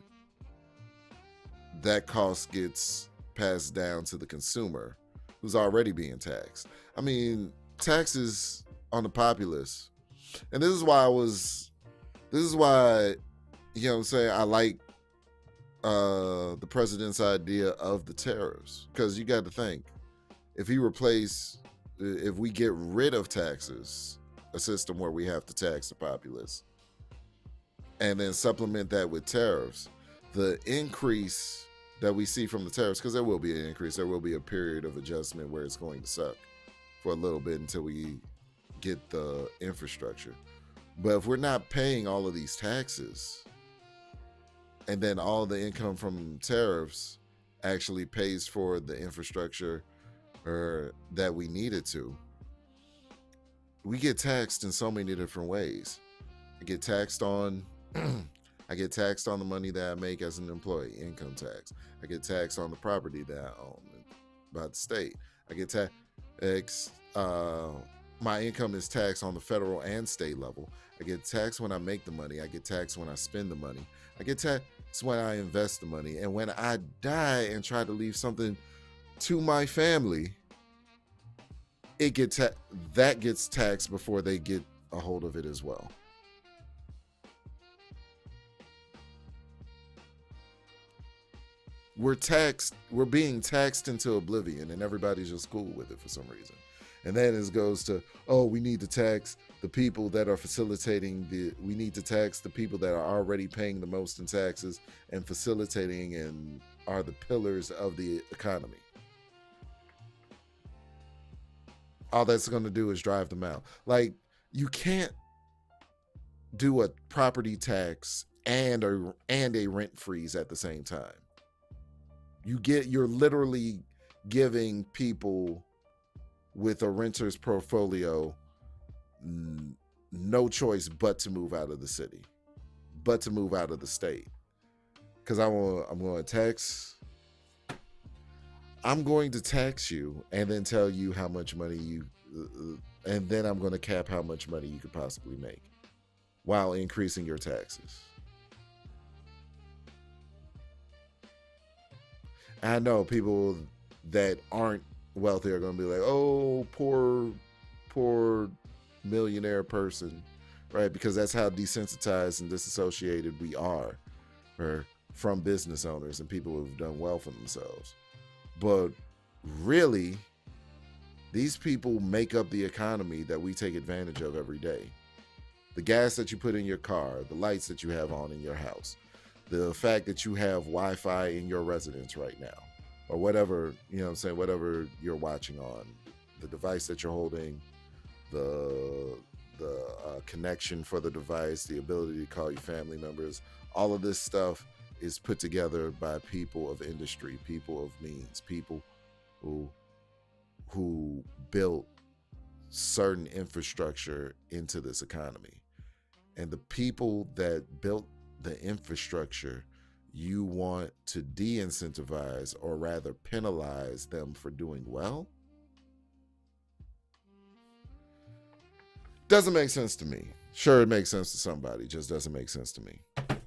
that cost gets passed down to the consumer who's already being taxed. I mean, taxes on the populace. And this is why, you know what I'm saying, I like the president's idea of the tariffs. Because you got to think, if we get rid of taxes, a system where we have to tax the populace, and then supplement that with tariffs, the increase that we see from the tariffs, because there will be an increase, there will be a period of adjustment where it's going to suck for a little bit until we get the infrastructure. But if we're not paying all of these taxes, and then all the income from tariffs actually pays for the infrastructure or that we needed to, we get taxed in so many different ways. I get taxed on the money that I make as an employee, income tax. I get taxed on the property that I own by the state. I get taxed. My income is taxed on the federal and state level. I get taxed when I make the money. I get taxed when I spend the money. I get taxed when I invest the money. And when I die and try to leave something to my family, that gets taxed before they get a hold of it as well. We're being taxed into oblivion, and everybody's just cool with it for some reason. And then it goes to, we need to tax the people that are we need to tax the people that are already paying the most in taxes and facilitating and are the pillars of the economy. All that's going to do is drive them out. Like, you can't do a property tax and a rent freeze at the same time. You're literally giving people with a renter's portfolio no choice but to move out of the city, but to move out of the state. Because I'm going to tax you and then tell you how much money and then I'm going to cap how much money you could possibly make while increasing your taxes. I know people that aren't wealthy are going to be like, oh, poor millionaire person, right? Because that's how desensitized and disassociated we are from business owners and people who've done well for themselves. But really, these people make up the economy that we take advantage of every day. The gas that you put in your car, the lights that you have on in your house, the fact that you have Wi-Fi in your residence right now, or whatever, whatever you're watching on, the device that you're holding, the connection for the device, the ability to call your family members, all of this stuff is put together by people of industry, people of means, people who built certain infrastructure into this economy. And the people that built the infrastructure, you want to de-incentivize or rather penalize them for doing well? Doesn't make sense to me. Sure, it makes sense to somebody, just doesn't make sense to me.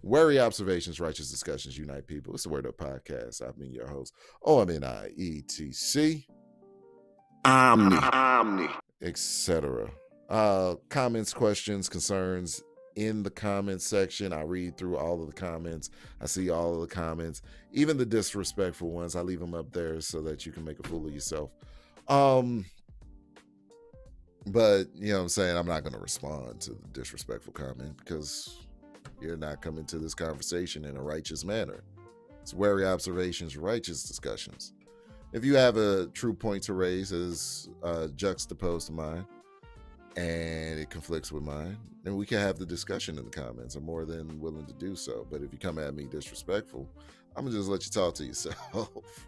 Wary observations, righteous discussions unite people. It's the Word Up Podcast. I've been your host, OMNIETC, Omni, etc. Comments, questions, concerns in the comments section. I read through all of the comments. I see all of the comments, even the disrespectful ones. I leave them up there so that you can make a fool of yourself. But you know what I'm saying, I'm not going to respond to the disrespectful comment because you're not coming to this conversation in a righteous manner. It's wary observations, righteous discussions. If you have a true point to raise as juxtaposed to mine and it conflicts with mine, then we can have the discussion in the comments. I'm more than willing to do so. But if you come at me disrespectful, I'm going to just let you talk to yourself.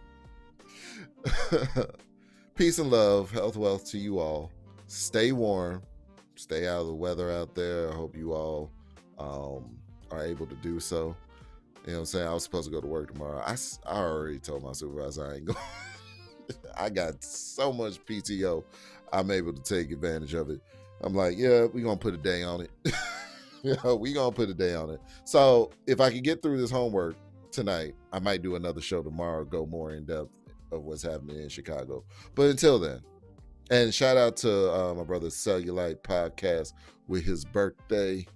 Peace and love, health, wealth to you all. Stay warm. Stay out of the weather out there. I hope you all are able to do so. You know what I'm saying? I was supposed to go to work tomorrow. I already told my supervisor I ain't going. I got so much PTO. I'm able to take advantage of it. I'm like, yeah, we're going to put a day on it. We're going to put a day on it. So if I can get through this homework tonight, I might do another show tomorrow, go more in depth of what's happening in Chicago. But until then, and shout out to my brother Cellulite Podcast with his birthday.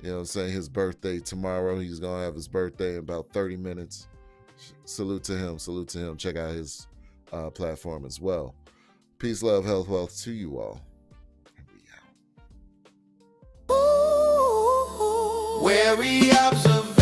You know what I'm saying? His birthday tomorrow. He's going to have his birthday in about 30 minutes. Salute to him. Salute to him. Check out his platform as well. Peace, love, health, wealth to you all. We out. Wary observation.